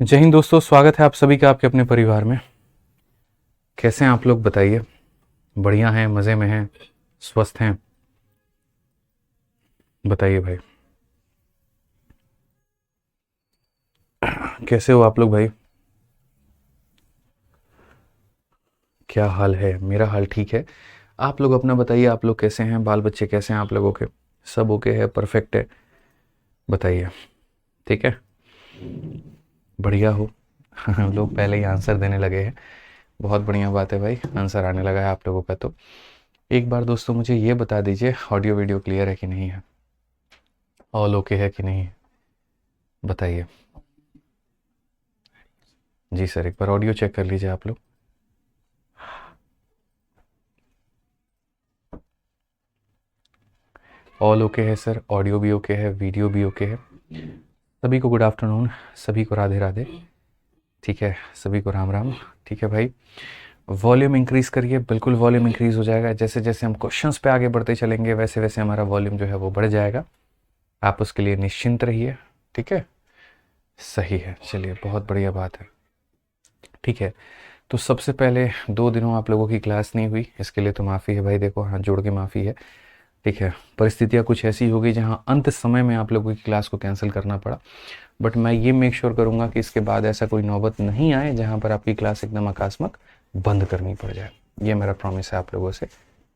जय हिंद दोस्तों, स्वागत है आप सभी का आपके अपने परिवार में। कैसे हैं आप लोग, बताइए। बढ़िया हैं, मज़े में हैं, स्वस्थ हैं? बताइए भाई, कैसे हो आप लोग भाई? क्या हाल है? मेरा हाल ठीक है। आप लोग अपना बताइए, आप लोग कैसे हैं? बाल बच्चे कैसे हैं आप लोगों के? सब ओके है, परफेक्ट है? बताइए। ठीक है, बढ़िया हो। लोग पहले ही आंसर देने लगे हैं। बहुत बढ़िया बात है भाई, आंसर आने लगा है आप लोगों का। तो एक बार दोस्तों मुझे ये बता दीजिए, ऑडियो वीडियो क्लियर है कि नहीं है? ऑल ओके है कि नहीं है? बताइए। जी सर, एक बार ऑडियो चेक कर लीजिए आप लोग। ऑल ओके है सर, ऑडियो भी ओके है, वीडियो भी ओके है। सभी को गुड आफ्टरनून, सभी को राधे राधे। ठीक है, सभी को राम राम। ठीक है भाई, वॉल्यूम इंक्रीज करिए, बिल्कुल वॉल्यूम इंक्रीज हो जाएगा। जैसे जैसे हम क्वेश्चंस पे आगे बढ़ते चलेंगे वैसे वैसे हमारा वॉल्यूम जो है वो बढ़ जाएगा। आप उसके लिए निश्चिंत रहिए। ठीक है, सही है, चलिए बहुत बढ़िया बात है। ठीक है, तो सबसे पहले 2 दिनों आप लोगों की क्लास नहीं हुई, इसके लिए तो माफ़ी है भाई। देखो, हाथ जोड़ के माफ़ी है। ठीक है, परिस्थितियाँ कुछ ऐसी हो गई जहाँ अंत समय में आप लोगों की क्लास को कैंसिल करना पड़ा। बट मैं ये मेक श्योर करूँगा कि इसके बाद ऐसा कोई नौबत नहीं आए जहाँ पर आपकी क्लास एकदम अकस्मात बंद करनी पड़ जाए। ये मेरा प्रॉमिस है आप लोगों से।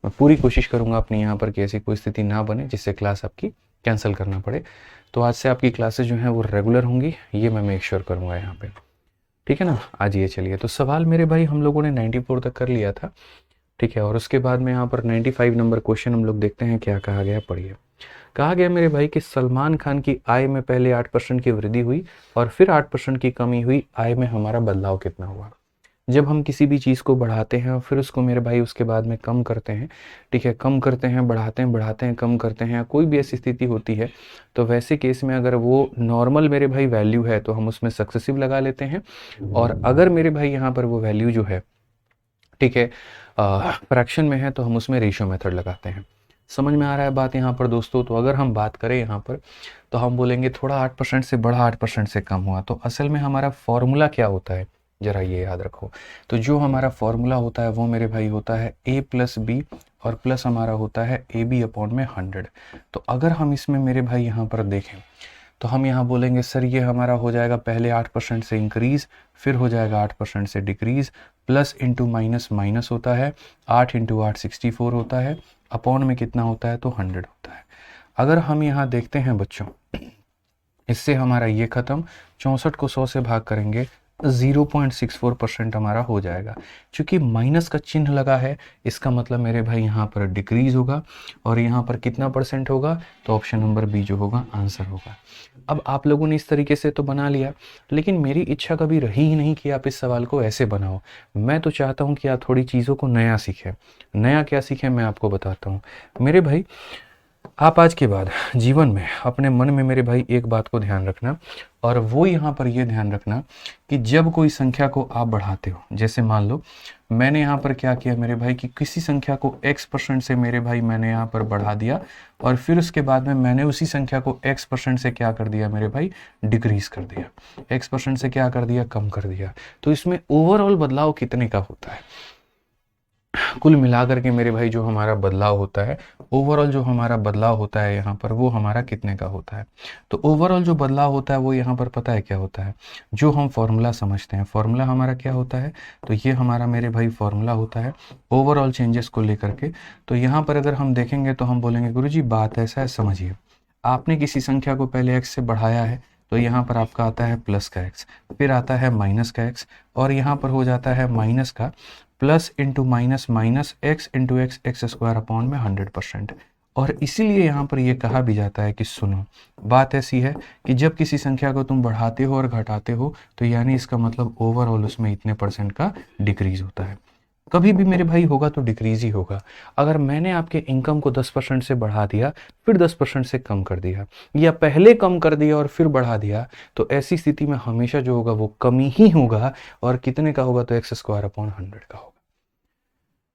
मैं पूरी कोशिश करूँगा अपनी यहाँ पर कि ऐसी कोई स्थिति ना बने जिससे क्लास आपकी कैंसिल करना पड़े। तो आज से आपकी क्लासेस जो हैं वो रेगुलर होंगी, ये मैं मेक श्योर करूँगा यहाँ पे। ठीक है ना? आज ये चलिए, तो सवाल मेरे भाई हम लोगों ने 94 तक कर लिया था। ठीक है, और उसके बाद में यहाँ पर 95 नंबर क्वेश्चन हम लोग देखते हैं क्या कहा गया। पढ़िए। कहा गया मेरे भाई कि सलमान खान की आय में पहले 8% की वृद्धि हुई और फिर 8% की कमी हुई। आय में हमारा बदलाव कितना हुआ? जब हम किसी भी चीज़ को बढ़ाते हैं और फिर उसको मेरे भाई उसके बाद में कम करते हैं, ठीक है, कम करते हैं, बढ़ाते हैं, कम करते हैं, कोई भी ऐसी स्थिति होती है, तो वैसे केस में अगर वो नॉर्मल मेरे भाई वैल्यू है तो हम उसमें सक्सेसिव लगा लेते हैं। और अगर मेरे भाई यहाँ पर वो वैल्यू जो है, ठीक है, फ्रैक्शन में है, तो हम उसमें रेशियो मेथड लगाते हैं। समझ में आ रहा है बात यहाँ पर दोस्तों? तो अगर हम बात करें यहाँ पर, तो हम बोलेंगे थोड़ा 8% से बढ़ा, 8% से कम हुआ, तो असल में हमारा फॉर्मूला क्या होता है, जरा ये याद रखो। तो जो हमारा फॉर्मूला होता है वो मेरे भाई होता है a प्लस बी, और प्लस हमारा होता है ए बी अपॉन में 100। तो अगर हम इसमें मेरे भाई यहाँ पर देखें, तो हम यहाँ बोलेंगे सर ये हमारा हो जाएगा पहले 8% से इंक्रीज़, फिर हो जाएगा 8% से decrease, plus into minus minus होता है, 8 इंटू 8 64 होता है, अपॉन में कितना होता है, तो 100 होता है। अगर हम यहाँ देखते हैं बच्चों, इससे हमारा ये ख़त्म, 64 को 100 से भाग करेंगे, 0.64% हमारा हो जाएगा। चूँकि माइनस का चिन्ह लगा है, इसका मतलब मेरे भाई यहाँ पर डिक्रीज़ होगा, और यहाँ पर कितना परसेंट होगा, तो ऑप्शन नंबर बी जो होगा आंसर होगा। अब आप लोगों ने इस तरीके से तो बना लिया, लेकिन मेरी इच्छा कभी रही ही नहीं कि आप इस सवाल को ऐसे बनाओ। मैं तो चाहता हूँ कि आप थोड़ी चीज़ों को नया सीखें। नया क्या सीखें मैं आपको बताता हूँ। मेरे भाई, आप आज के बाद जीवन में अपने मन में मेरे भाई एक बात को ध्यान रखना, और वो यहाँ पर ये ध्यान रखना कि जब कोई संख्या को आप बढ़ाते हो, जैसे मान लो मैंने यहाँ पर क्या किया मेरे भाई कि किसी संख्या को x% से मेरे भाई मैंने यहाँ पर बढ़ा दिया, और फिर उसके बाद में मैंने उसी संख्या को x% से क्या कर दिया मेरे भाई, डिक्रीज कर दिया। x% से क्या कर दिया, कम कर दिया। तो इसमें ओवरऑल बदलाव कितने का होता है? कुल मिलाकर के मेरे भाई जो हमारा बदलाव होता है, ओवरऑल जो हमारा बदलाव होता है यहाँ पर, वो हमारा कितने का होता है? तो ओवरऑल जो बदलाव होता है वो यहाँ पर पता है क्या होता है? जो हम फॉर्मूला समझते हैं, फॉर्मूला हमारा क्या होता है? तो ये हमारा मेरे भाई फॉर्मूला होता है ओवरऑल चेंजेस को लेकर के। तो यहाँ पर अगर हम देखेंगे तो हम बोलेंगे गुरुजी बात ऐसा है, समझिए। आपने किसी संख्या को पहले x से बढ़ाया है, तो यहाँ पर आपका आता है प्लस का x, फिर आता है माइनस का x, और यहाँ पर हो जाता है माइनस का plus into minus minus x into x, x square upon में 100%। और इसीलिए यहाँ पर ये कहा भी जाता है कि सुनो, बात ऐसी है कि जब किसी संख्या को तुम बढ़ाते हो और घटाते हो, तो यानी इसका मतलब ओवरऑल उसमें इतने परसेंट का डिक्रीज होता है। कभी भी मेरे भाई होगा तो डिक्रीज ही होगा। अगर मैंने आपके इनकम को 10% से बढ़ा दिया, फिर 10% से कम कर दिया, या पहले कम कर दिया और फिर बढ़ा दिया, तो ऐसी स्थिति में हमेशा जो होगा वो कमी ही होगा। और कितने का होगा, तो एक्स स्क्वायर अपॉन 100 का होगा।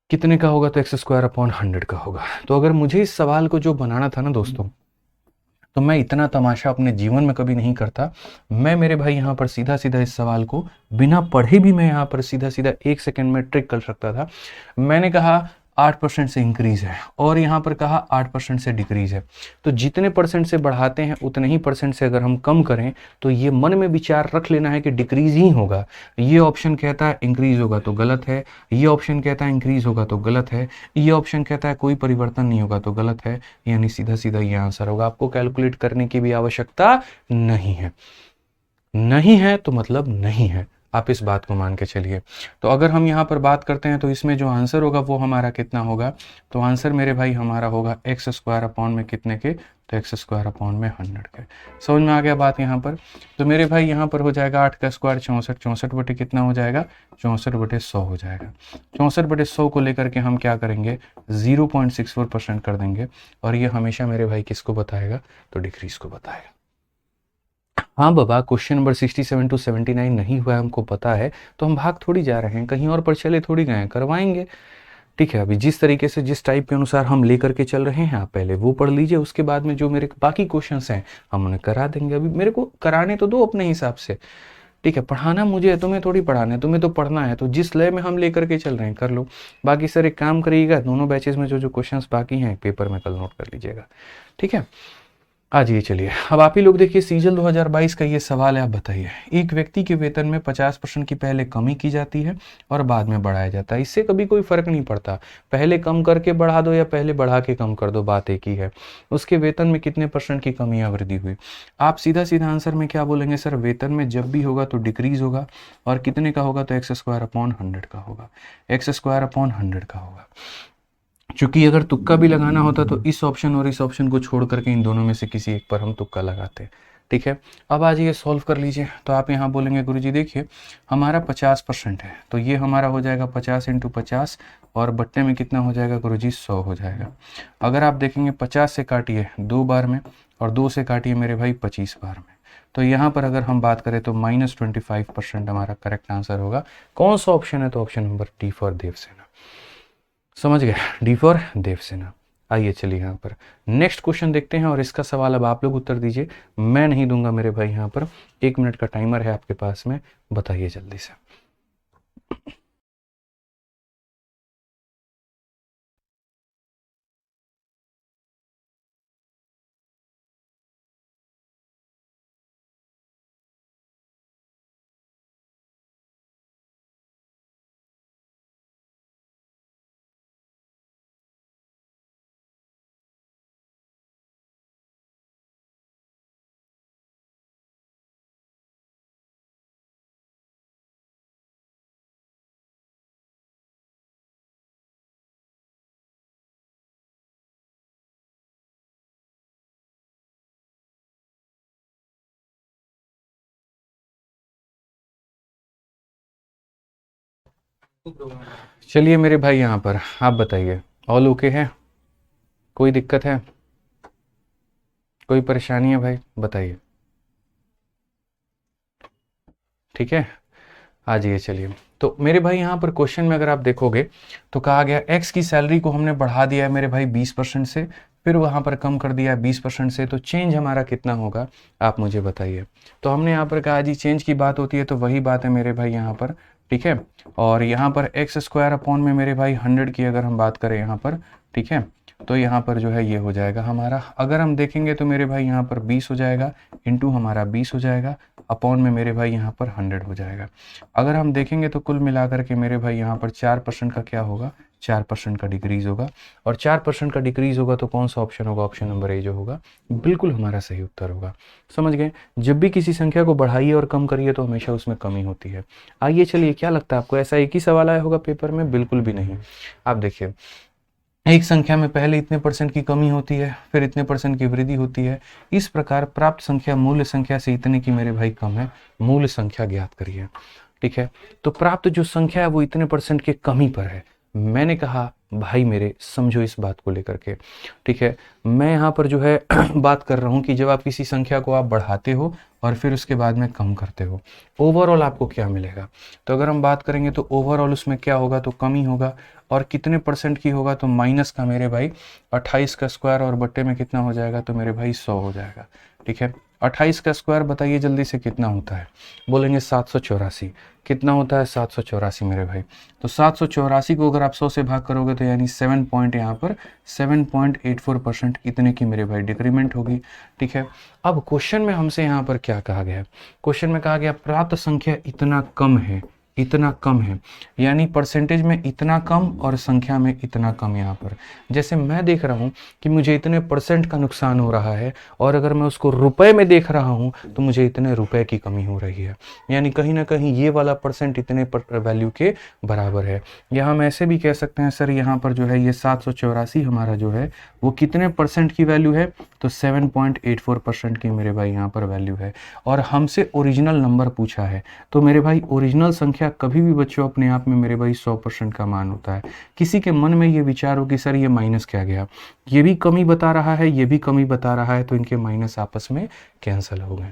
कितने का होगा, तो एक्स स्क्वायर अपॉन 100 का होगा। तो अगर मुझे इस सवाल को जो बनाना था ना दोस्तों, तो मैं इतना तमाशा अपने जीवन में कभी नहीं करता। मैं मेरे भाई यहाँ पर सीधा सीधा इस सवाल को बिना पढ़े भी मैं यहाँ पर सीधा सीधा 1 सेकंड में ट्रिक कर सकता था। मैंने कहा 8% से इंक्रीज है और यहाँ पर कहा 8% से डिक्रीज है। तो जितने परसेंट से बढ़ाते हैं उतने ही परसेंट से अगर हम कम करें तो ये मन में विचार रख लेना है कि डिक्रीज ही होगा। ये ऑप्शन कहता है इंक्रीज होगा तो गलत है, ये ऑप्शन कहता है इंक्रीज होगा तो गलत है, ये ऑप्शन कहता है कोई परिवर्तन नहीं होगा तो गलत है। यानी सीधा सीधा ये आंसर होगा। आपको कैलकुलेट करने की भी आवश्यकता नहीं है। नहीं है तो मतलब नहीं है, आप इस बात को मान के चलिए। तो अगर हम यहाँ पर बात करते हैं तो इसमें जो आंसर होगा वो हमारा कितना होगा, तो आंसर मेरे भाई हमारा होगा एक्स स्क्वायर अपॉन में कितने के, तो एक्स स्क्वायर अपॉन में 100 के। समझ में आ गया बात यहाँ पर। तो मेरे भाई यहाँ पर हो जाएगा 8 का स्क्वायर 64, 64 बटे कितना हो जाएगा, 64 बटे 100 हो जाएगा। 64 बटे 100 को लेकर के हम क्या करेंगे, 0.64% कर देंगे और ये हमेशा मेरे भाई किसको बताएगा, तो डिक्रीज को बताएगा। हाँ बाबा, क्वेश्चन नंबर 67 टू 79 नहीं हुआ है, हमको पता है, तो हम भाग थोड़ी जा रहे हैं, कहीं और पर चले थोड़ी गए, करवाएंगे। ठीक है, अभी जिस तरीके से जिस टाइप के अनुसार हम लेकर के चल रहे हैं, आप पहले वो पढ़ लीजिए, उसके बाद में जो मेरे बाकी क्वेश्चंस हैं हम उन्हें करा देंगे। अभी मेरे को कराने तो दो अपने हिसाब से। ठीक है, पढ़ाना मुझे है, तुम्हें थोड़ी पढ़ाना है, तुम्हें तो पढ़ना है। तो जिस लय में हम लेकर के चल रहे हैं कर लो। बाकी सर एक काम करिएगा, दोनों बैचेज में जो जो क्वेश्चंस बाकी हैं पेपर में कल नोट कर लीजिएगा। ठीक है, आ जाइए चलिए। अब आप ही लोग देखिए, सीजल 2022 का ये सवाल है। आप बताइए, एक व्यक्ति के वेतन में 50% की पहले कमी की जाती है और बाद में बढ़ाया जाता है। इससे कभी कोई फर्क नहीं पड़ता, पहले कम करके बढ़ा दो या पहले बढ़ा के कम कर दो, बात एक ही है। उसके वेतन में कितने परसेंट की कमी या वृद्धि हुई। आप सीधा सीधा आंसर में क्या बोलेंगे, सर वेतन में जब भी होगा तो डिक्रीज होगा और कितने का होगा, तो एक्स स्क्वायर अपॉन 100 का होगा, एक्स स्क्वायर अपॉन 100 का होगा। चूंकि अगर तुक्का भी लगाना होता तो इस ऑप्शन और इस ऑप्शन को छोड़ करके इन दोनों में से किसी एक पर हम तुक्का लगाते। ठीक है, अब आज ये सॉल्व कर लीजिए। तो आप यहाँ बोलेंगे गुरुजी देखिए हमारा 50% है, तो ये हमारा हो जाएगा 50 × 50 और बट्टे में कितना हो जाएगा गुरुजी, 100 हो जाएगा। अगर आप देखेंगे 50 से काटिए 2 बार में और 2 से काटिए मेरे भाई 25 बार में, तो यहाँ पर अगर हम बात करें तो -25% हमारा करेक्ट आंसर होगा। कौन सा ऑप्शन है, तो option number D for Devasena. समझ गए, डी फॉर देवसेना। आइए चलिए यहाँ पर नेक्स्ट क्वेश्चन देखते हैं और इसका सवाल अब आप लोग उत्तर दीजिए, मैं नहीं दूंगा मेरे भाई। यहाँ पर 1 मिनट का टाइमर है आपके पास में, बताइए जल्दी से। चलिए मेरे भाई यहाँ पर आप बताइए, ऑल ओके है, कोई दिक्कत है, कोई परेशानी है भाई, बताइए। ठीक है, आ जाइए चलिए। तो मेरे भाई यहाँ पर क्वेश्चन में अगर आप देखोगे तो कहा गया एक्स की सैलरी को हमने बढ़ा दिया है मेरे भाई 20% से, फिर वहाँ पर कम कर दिया है 20% से, तो चेंज हमारा कितना होगा, आप मुझे बताइए। तो हमने यहाँ पर कहा जी चेंज की बात होती है तो वही बात है मेरे भाई यहाँ पर। ठीक है, और यहाँ पर एक्स स्क्वायर अपॉन में मेरे भाई 100 की अगर हम बात करें यहाँ पर, ठीक है, तो यहाँ पर जो है ये हो जाएगा हमारा। अगर हम देखेंगे तो मेरे भाई यहाँ पर 20 हो जाएगा, इंटू हमारा 20 हो जाएगा, अपॉन में मेरे भाई यहाँ पर 100 हो जाएगा। अगर हम देखेंगे तो कुल मिलाकर के मेरे भाई यहाँ पर 4% का क्या होगा, 4% का डिक्रीज होगा। और 4% का डिक्रीज होगा तो कौन सा ऑप्शन होगा, ऑप्शन नंबर ए जो होगा बिल्कुल हमारा सही उत्तर होगा। समझ गए, जब भी किसी संख्या को बढ़ाइए और कम करिए तो हमेशा उसमें कमी होती है। आइए चलिए, क्या लगता है आपको ऐसा एक ही सवाल आया होगा पेपर में, बिल्कुल भी नहीं। आप देखिए, एक संख्या में पहले इतने % की कमी होती है, फिर इतने % की वृद्धि होती है। इस प्रकार प्राप्त संख्या मूल संख्या से इतने की मेरे भाई कम है, मूल संख्या ज्ञात करिए। ठीक है, तो प्राप्त जो संख्या है वो इतने % के कमी पर है। मैंने कहा भाई मेरे समझो इस बात को लेकर के। ठीक है, मैं यहाँ पर जो है बात कर रहा हूँ कि जब आप किसी संख्या को आप बढ़ाते हो और फिर उसके बाद में कम करते हो, ओवरऑल आपको क्या मिलेगा। तो अगर हम बात करेंगे तो ओवरऑल उसमें क्या होगा, तो कमी होगा। और कितने परसेंट की होगा, तो माइनस का मेरे भाई 28 का स्क्वायर और बट्टे में कितना हो जाएगा, तो मेरे भाई 100 हो जाएगा। ठीक है, 28 का स्क्वायर बताइए जल्दी से कितना होता है, बोलेंगे 784। कितना होता है, 784 मेरे भाई। तो 784 को अगर आप 100 से भाग करोगे तो यानी 7 पॉइंट यहाँ पर 7.84% इतने की मेरे भाई डिक्रीमेंट होगी। ठीक है, अब क्वेश्चन में हमसे यहाँ पर क्या कहा गया है, क्वेश्चन में कहा गया प्राप्त संख्या इतना कम है, इतना कम है, यानी परसेंटेज में इतना कम और संख्या में इतना कम। यहाँ पर जैसे मैं देख रहा हूँ कि मुझे इतने परसेंट का नुकसान हो रहा है, और अगर मैं उसको रुपए में देख रहा हूँ तो मुझे इतने रुपए की कमी हो रही है, यानी कहीं ना कहीं ये वाला परसेंट इतने वैल्यू के बराबर है। यहाँ हम ऐसे भी कह सकते हैं सर, यहाँ पर जो है ये 784 हमारा जो है वो कितने परसेंट की वैल्यू है, तो 7.84% की मेरे भाई यहाँ पर वैल्यू है। और हमसे ओरिजिनल नंबर पूछा है, तो मेरे भाई ओरिजिनल संख्या कभी भी बच्चों अपने आप में मेरे भाई 100% का मान होता है। किसी के मन में ये विचार हो कि सर ये माइनस क्या गया, ये भी कमी बता रहा है, ये भी कमी बता रहा है, तो इनके माइनस आपस में कैंसिल हो गए।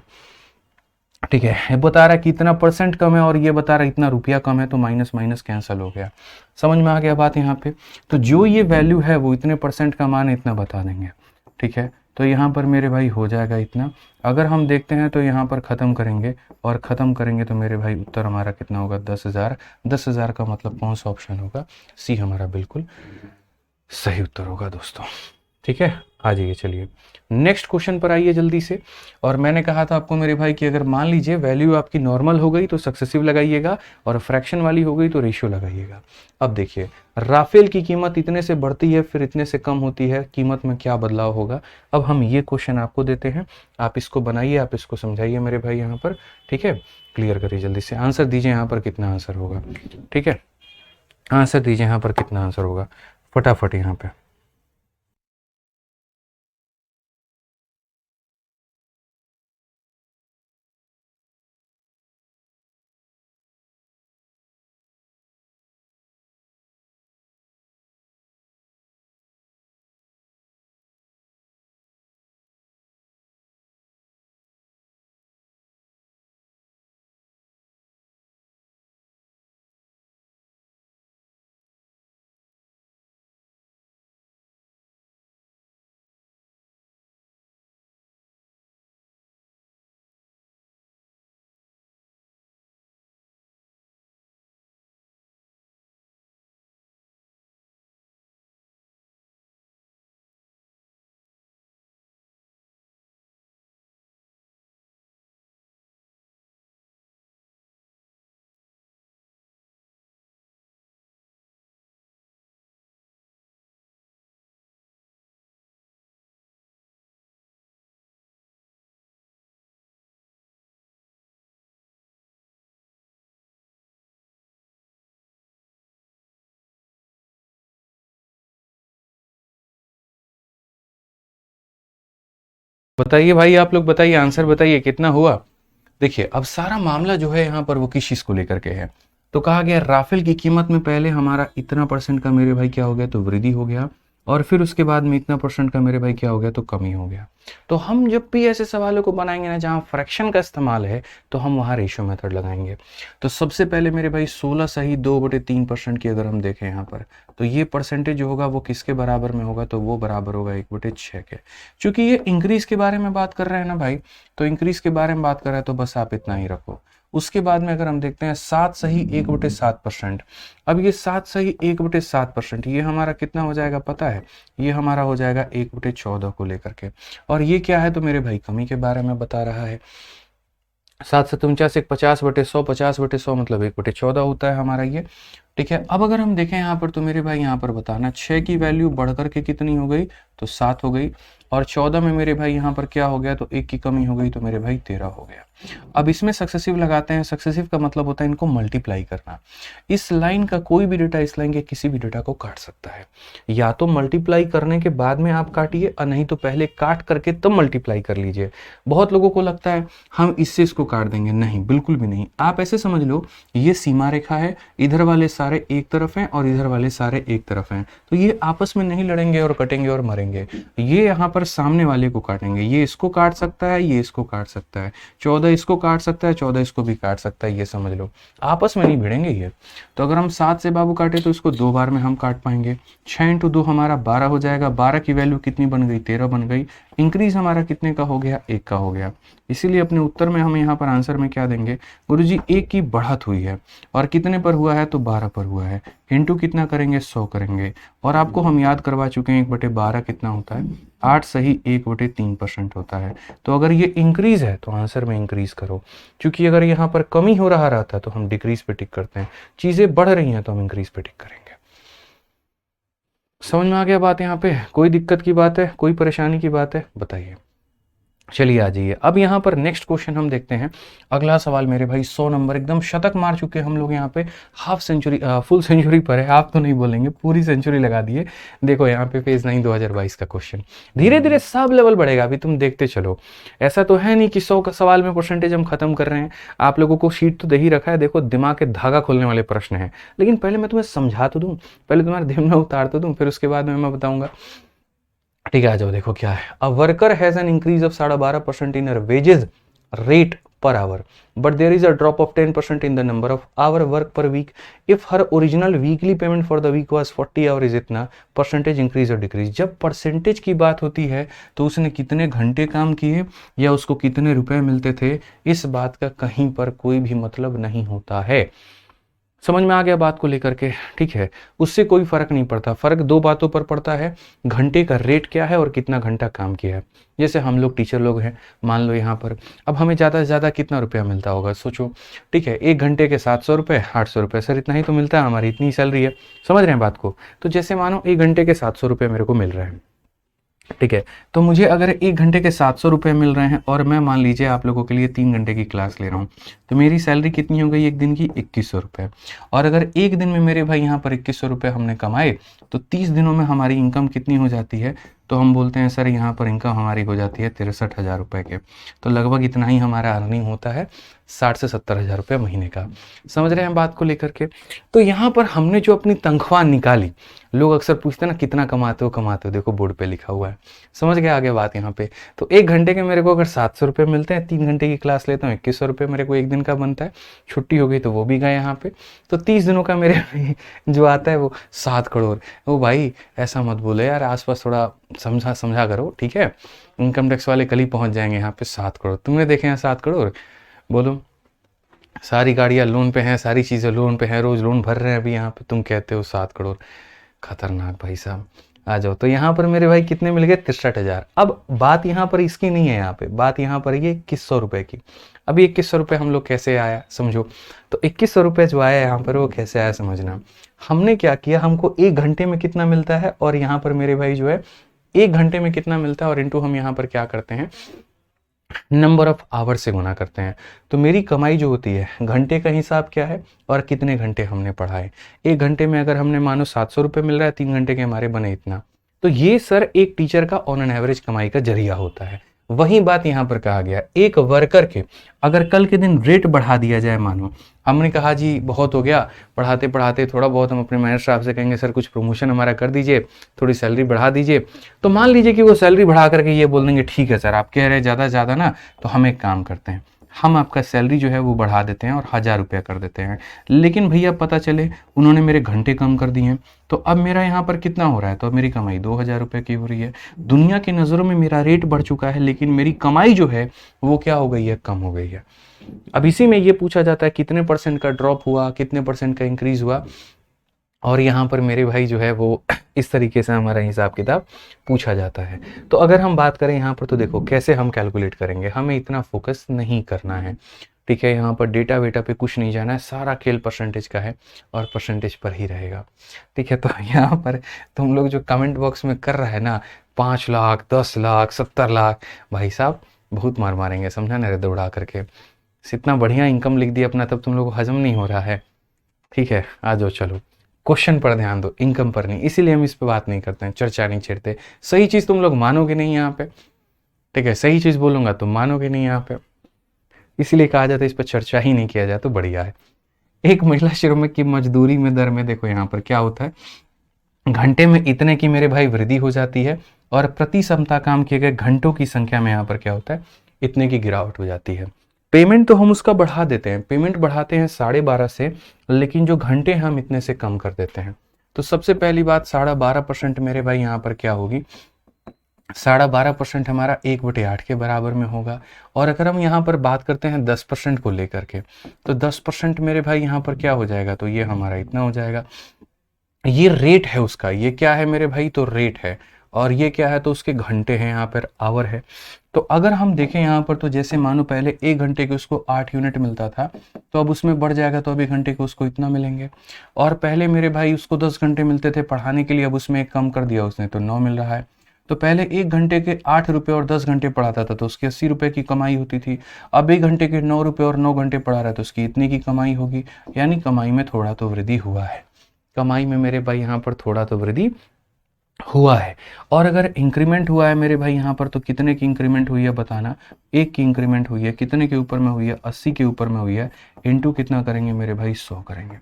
ठीक है, ये बता रहा है कि इतना परसेंट कम है और ये बता रहा है इतना रुपया कम है, तो माइनस माइनस कैंसिल हो गया। समझ में आ गया बात यहाँ पे। तो जो ये वैल्यू है वो इतने परसेंट का मान है, इतना बता देंगे। ठीक है, तो यहाँ पर मेरे भाई हो जाएगा इतना। अगर हम देखते हैं तो यहाँ पर ख़त्म करेंगे, और ख़त्म करेंगे तो मेरे भाई उत्तर हमारा कितना होगा, 10,000। 10,000 का मतलब कौन सा ऑप्शन होगा, सी हमारा बिल्कुल सही उत्तर होगा दोस्तों। ठीक है, आ जाइए, चलिए नेक्स्ट क्वेश्चन पर आइए जल्दी से। और मैंने कहा था आपको मेरे भाई कि अगर मान लीजिए वैल्यू आपकी नॉर्मल हो गई तो सक्सेसिव लगाइएगा, और फ्रैक्शन वाली हो गई तो रेशियो लगाइएगा। अब देखिए, राफेल की कीमत इतने से बढ़ती है फिर इतने से कम होती है, कीमत में क्या बदलाव होगा। अब हम ये क्वेश्चन आपको देते हैं, आप इसको बनाइए, आप इसको समझाइए मेरे भाई यहाँ पर। ठीक है, क्लियर करिए जल्दी से, आंसर दीजिए यहाँ पर कितना आंसर होगा। ठीक है, आंसर दीजिए यहाँ पर कितना आंसर होगा फटाफट यहाँ पे। बताइए भाई, आप लोग बताइए, आंसर बताइए कितना हुआ। देखिए, अब सारा मामला जो है यहाँ पर वो किस चीज को लेकर के है, तो कहा गया राफेल की कीमत में पहले हमारा इतना परसेंट का मेरे भाई क्या हो गया, तो वृद्धि हो गया, और फिर उसके बाद में इतना परसेंट का मेरे भाई क्या हो गया, तो कमी हो गया। तो हम जब भी ऐसे सवालों को बनाएंगे ना जहाँ फ्रैक्शन का इस्तेमाल है, तो हम वहाँ रेशियो मेथड लगाएंगे। तो सबसे पहले मेरे भाई 16 सही 2/3% की अगर हम देखें यहाँ पर, तो ये परसेंटेज जो होगा वो किसके बराबर में होगा, तो वो बराबर होगा 1/6 के। चूंकि ये इंक्रीज के बारे में बात कर रहे हैं ना भाई, तो इंक्रीज के बारे में बात कर रहे हैं, तो बस आप इतना ही रखो। उसके बाद में अगर हम देखते हैं 7 सही 1/7%। अब ये 7 सही 1/7%, ये हमारा कितना हो जाएगा पता है, ये हमारा हो जाएगा 1/14 को लेकर के। और ये क्या है, तो मेरे भाई कमी के बारे में बता रहा है। 7 से 50/100, 50/100 मतलब 1/14 होता है हमारा ये। ठीक है, अब अगर हम देखें यहाँ पर, तो मेरे भाई यहाँ पर बताना 6 की वैल्यू बढ़ करके कितनी हो गई, तो 7 हो गई, और 14 में मेरे भाई यहाँ पर क्या हो गया, तो 1 की कमी हो गई, तो मेरे भाई 13 हो गया। अब इसमें सक्सेसिव लगाते हैं, सक्सेसिव का मतलब होता है इनको मल्टीप्लाई करना। इस लाइन का कोई भी डेटा इस लाइन के किसी भी डेटा को काट सकता है, या तो मल्टीप्लाई करने के बाद में आप काटिए, और नहीं तो पहले काट करके तब मल्टीप्लाई कर लीजिए। बहुत लोगों को लगता है हम इससे इसको काट देंगे, नहीं, बिल्कुल भी नहीं। आप ऐसे समझ लो, ये सीमा रेखा है, इधर वाले सारे एक तरफ हैं और इधर वाले सारे एक तरफ हैं, तो ये आपस में नहीं लड़ेंगे और कटेंगे और मरेंगे। ये यहाँ पर सामने वाले को काटेंगे, ये इसको काट सकता है, ये इसको काट सकता है। 14 14 इसको काट सकता है, 14 इसको भी काट सकता है, ये समझ लो। आपस में नहीं भिड़ेंगे ये। तो अगर हम 7 से बाबू काटे तो इसको 2 बार में हम काट पाएंगे। 6 × 2 हमारा 12 हो जाएगा। 12 की वैल्यू कितनी बन गई? 13 बन गई। इंक्रीज हमारा कितने का हो गया? 1 का हो गया। इसीलिए अपने उत्तर में हम यहाँ पर आंसर में क्या देंगे? गुरुजी 1 की बढ़त हुई है और कितने पर हुआ है? तो 12 पर हुआ है। इंटू कितना करेंगे? 100 करेंगे। और आपको हम याद करवा चुके हैं 1/12 कितना होता है? 8 सही 1/3% होता है। तो अगर ये इंक्रीज है तो आंसर में इंक्रीज करो, क्योंकि अगर यहाँ पर कमी हो रहा रहता तो हम डिक्रीज पे टिक करते हैं। चीजें बढ़ रही हैं तो हम इंक्रीज पे टिक करेंगे। समझ में आ गया बात? यहाँ पे कोई दिक्कत की बात है, कोई परेशानी की बात है? बताइए। चलिए आ जाइए। अब यहाँ पर नेक्स्ट क्वेश्चन हम देखते हैं। अगला सवाल मेरे भाई 100 नंबर, एकदम शतक मार चुके हम लोग यहाँ पे। हाफ सेंचुरी फुल सेंचुरी पर है, आप तो नहीं बोलेंगे, पूरी सेंचुरी लगा दिए। देखो यहाँ पे पेज 9 2022 का क्वेश्चन। धीरे धीरे सब लेवल बढ़ेगा, अभी तुम देखते चलो। ऐसा तो है नहीं कि 100 का सवाल में परसेंटेज हम खत्म कर रहे हैं। आप लोगों को शीट तो दे ही रखा है, देखो दिमाग के धागा खोलने वाले प्रश्न है। लेकिन पहले मैं तुम्हें समझा तो दूं, पहले तुम्हारे दिमाग में उतार तो दूं, फिर उसके बाद में मैं बताऊंगा। ठीक है, आ जाओ। देखो क्या है। A worker has an increase of 12.5% in wages rate per hour, but there is a drop of 10% in the number of hour work per week. If her original weekly payment for the week was 40 hour, is इतना percentage increase और decrease? जब percentage की बात होती है तो उसने कितने घंटे काम किए या उसको कितने रुपए मिलते थे, इस बात का कहीं पर कोई भी मतलब नहीं होता है। समझ में आ गया बात को लेकर के? ठीक है, उससे कोई फर्क नहीं पड़ता। फर्क 2 बातों पर पड़ता है, घंटे का रेट क्या है और कितना घंटा काम किया है। जैसे हम लोग टीचर लोग हैं, मान लो यहाँ पर, अब हमें ज़्यादा से ज़्यादा कितना रुपया मिलता होगा सोचो। ठीक है, 1 घंटे के 700 रुपये, 800 रुपये, सर इतना ही तो मिलता है, हमारी इतनी सैलरी है। समझ रहे हैं बात को? तो जैसे मानो 1 घंटे के 700 रुपये मेरे को मिल रहे हैं। ठीक है, तो मुझे अगर 1 घंटे के 700 रुपये मिल रहे हैं और मैं मान लीजिए आप लोगों के लिए 3 घंटे की क्लास ले रहा हूँ, तो मेरी सैलरी कितनी हो गई एक दिन की? 2100 रुपये। और अगर एक दिन में मेरे भाई यहाँ पर 2100 रुपये हमने कमाए, तो 30 दिनों में हमारी इनकम कितनी हो जाती है? तो हम बोलते हैं सर यहाँ पर इनकम हमारी हो जाती है 63,000 रुपये के। तो लगभग इतना ही हमारा अर्निंग होता है, 60 से 70,000 रुपये महीने का। समझ रहे हैं बात को लेकर के? तो यहाँ पर हमने जो अपनी तनख्वाह निकाली, लोग अक्सर पूछते हैं ना कितना कमाते हो, देखो बोर्ड पे लिखा हुआ है। समझ गए आगे बात यहाँ पे? तो 1 घंटे के मेरे को अगर 700 रुपये मिलते हैं, 3 घंटे की क्लास लेता हूँ, 2100 रुपये मेरे को एक दिन का बनता है। छुट्टी हो गई तो वो भी गए यहाँ पे। तो 30 दिनों का मेरे जो आता है वो 7 करोड़। ओ भाई ऐसा मत बोलो यार, आसपास थोड़ा समझा करो, ठीक है? इनकम टैक्स वाले कल ही पहुंच जाएंगे यहाँ पे। 7 करोड़ तुमने देखे हैं? 7 करोड़ बोलो। सारी गाड़ियाँ लोन पे हैं, सारी चीज़ें लोन पे हैं, रोज लोन भर रहे हैं अभी यहाँ पे, तुम कहते हो 7 करोड़। खतरनाक भाई साहब। आ जाओ। तो यहाँ पर मेरे भाई कितने मिल गए? 63,000। अब बात यहाँ पर इसकी नहीं है, यहाँ पे बात यहाँ पर ये 2100 रुपये की। अभी 2100 रुपये हम लोग कैसे आया समझो। तो 2100 रुपये जो आया यहाँ पर वो कैसे आया समझना। हमने क्या किया, हमको 1 घंटे में कितना मिलता है और यहाँ पर मेरे भाई जो है 1 घंटे में कितना मिलता है, और इंटू हम यहाँ पर क्या करते हैं, नंबर ऑफ आवर से गुना करते हैं। तो मेरी कमाई जो होती है, घंटे का हिसाब क्या है और कितने घंटे हमने पढ़ाए। 1 घंटे में अगर हमने मानो 700 रुपये मिल रहा है, 3 घंटे के हमारे बने इतना। तो ये सर एक टीचर का ऑन एन एवरेज कमाई का जरिया होता है। वही बात यहाँ पर कहा गया, एक वर्कर के अगर कल के दिन रेट बढ़ा दिया जाए, मानो हमने कहा जी बहुत हो गया पढ़ाते पढ़ाते, थोड़ा बहुत हम अपने मैनेजर साहब से कहेंगे सर कुछ प्रमोशन हमारा कर दीजिए, थोड़ी सैलरी बढ़ा दीजिए। तो मान लीजिए कि वो सैलरी बढ़ा करके ये बोल देंगे ठीक है सर आप कह रहे हैं ज़्यादा ज़्यादा ना, तो हम एक काम करते हैं, हम आपका सैलरी जो है वो बढ़ा देते हैं और 1000 रुपया कर देते हैं। लेकिन भैया पता चले उन्होंने मेरे घंटे कम कर दिए, तो अब मेरा यहाँ पर कितना हो रहा है, तो अब मेरी कमाई 2000 रुपये की हो रही है। दुनिया की नज़रों में मेरा रेट बढ़ चुका है, लेकिन मेरी कमाई जो है वो क्या हो गई है, कम हो गई है। अब इसी में ये पूछा जाता है कितने % का ड्रॉप हुआ, कितने % का इंक्रीज हुआ, और यहाँ पर मेरे भाई जो है वो इस तरीके से हमारा हिसाब किताब पूछा जाता है। तो अगर हम बात करें यहाँ पर, तो देखो कैसे हम कैलकुलेट करेंगे, हमें इतना फोकस नहीं करना है, ठीक है? यहाँ पर डेटा वेटा पे कुछ नहीं जाना है, सारा खेल परसेंटेज का है और परसेंटेज पर ही रहेगा, ठीक है? तो यहाँ पर तुम लोग जो कमेंट बॉक्स में कर रहा है ना 5 लाख 10 लाख 70 लाख, भाई साहब बहुत मार मारेंगे, समझा ना? दौड़ा करके इतना बढ़िया इनकम लिख दिया अपना, तब तुम लोग को हजम नहीं हो रहा है, ठीक है? आ जाओ चलो क्वेश्चन पर ध्यान दो, इनकम पर नहीं। इसीलिए हम इस पे बात नहीं करते हैं, चर्चा नहीं छेड़ते। सही चीज़ तुम लोग मानोगे नहीं यहाँ पे, ठीक है? सही चीज़ बोलूँगा तुम मानोगे नहीं यहाँ पे, इसीलिए कहा जाता है इस पर चर्चा ही नहीं किया जाए तो बढ़िया है। एक महिला श्रमिक की मजदूरी में दर में देखो यहाँ पर क्या होता है, घंटे में इतने की मेरे भाई वृद्धि हो जाती है, और प्रति सप्ताह काम किए गए घंटों की संख्या में यहाँ पर क्या होता है, इतने की गिरावट हो जाती है। पेमेंट तो हम उसका बढ़ा देते हैं, पेमेंट बढ़ाते हैं 12.5 से, लेकिन जो घंटे हम इतने से कम कर देते हैं। तो सबसे पहली बात 12.5% मेरे भाई यहाँ पर क्या होगी, 12.5% हमारा 1/8 के बराबर में होगा। और अगर हम यहाँ पर बात करते हैं 10% को लेकर के, तो 10% मेरे भाई यहाँ पर क्या हो जाएगा, तो ये हमारा इतना हो जाएगा। ये रेट है उसका, ये क्या है मेरे भाई, तो रेट है। और ये क्या है, तो उसके घंटे हैं, यहाँ पर आवर है। तो अगर हम देखें यहाँ पर, तो जैसे मानो पहले 1 घंटे के उसको 8 यूनिट मिलता था, तो अब उसमें बढ़ जाएगा, तो अब 1 घंटे को उसको इतना मिलेंगे। और पहले मेरे भाई उसको 10 घंटे मिलते थे पढ़ाने के लिए, अब उसमें एक कम कर दिया उसने, तो 9 मिल रहा है। तो पहले 1 घंटे के 8 रुपये और 10 घंटे पढ़ाता था, तो उसकी 80 रुपये की कमाई होती थी। अब 1 घंटे के 9 रुपये और 9 घंटे पढ़ा रहा है, तो उसकी इतने की कमाई होगी। यानी कमाई में थोड़ा तो वृद्धि हुआ है, कमाई में मेरे भाई यहाँ पर थोड़ा तो वृद्धि हुआ है। और अगर इंक्रीमेंट हुआ है मेरे भाई यहाँ पर, तो कितने की इंक्रीमेंट हुई है बताना। 1 की इंक्रीमेंट हुई है, कितने के ऊपर में हुई है, 80 के ऊपर में हुई है। इनटू कितना करेंगे मेरे भाई, 100 करेंगे।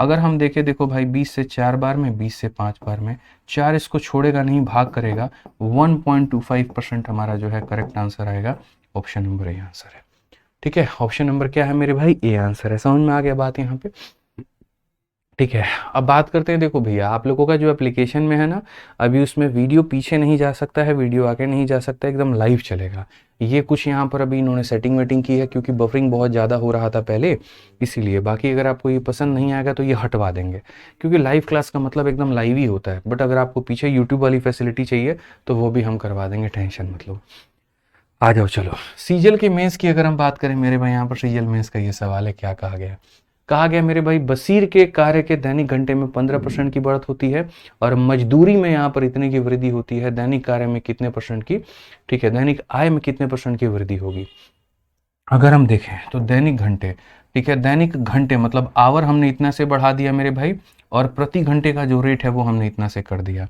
अगर हम देखें, देखो भाई 20 से 4 बार में, 20 से 5 बार में, 4 इसको छोड़ेगा नहीं, भाग करेगा, 1.25% हमारा जो है करेक्ट आंसर आएगा। ऑप्शन नंबर ए आंसर है। ठीक है, ऑप्शन नंबर क्या है मेरे भाई, ए आंसर है। समझ में आ गया बात यहाँ पे। ठीक है, अब बात करते हैं। देखो भैया, आप लोगों का जो एप्लीकेशन में है ना, अभी उसमें वीडियो पीछे नहीं जा सकता है, वीडियो आगे नहीं जा सकता, एकदम लाइव चलेगा। ये कुछ यहाँ पर अभी इन्होंने सेटिंग वेटिंग की है, क्योंकि बफरिंग बहुत ज़्यादा हो रहा था पहले, इसीलिए। बाकी अगर आपको ये पसंद नहीं आएगा तो ये हटवा देंगे, क्योंकि लाइव क्लास का मतलब एकदम लाइव ही होता है। बट अगर आपको पीछे यूट्यूब वाली फैसिलिटी चाहिए तो वो भी हम करवा देंगे, टेंशन मतलब। आ जाओ चलो, सीजल की मेंस की अगर हम बात करें मेरे भाई, यहाँ पर सीजल मेंस का ये सवाल है, क्या कहा गया। कहा गया मेरे भाई, बसीर के कार्य के दैनिक घंटे में 15% की बढ़त होती है, और मजदूरी में यहाँ पर इतने की वृद्धि होती है। दैनिक कार्य में कितने परसेंट की, ठीक है, दैनिक आय में कितने परसेंट की वृद्धि होगी। अगर हम देखें तो दैनिक घंटे, ठीक है, दैनिक घंटे मतलब आवर हमने इतना से बढ़ा दिया मेरे भाई, और प्रति घंटे का जो रेट है वो हमने इतना से कर दिया।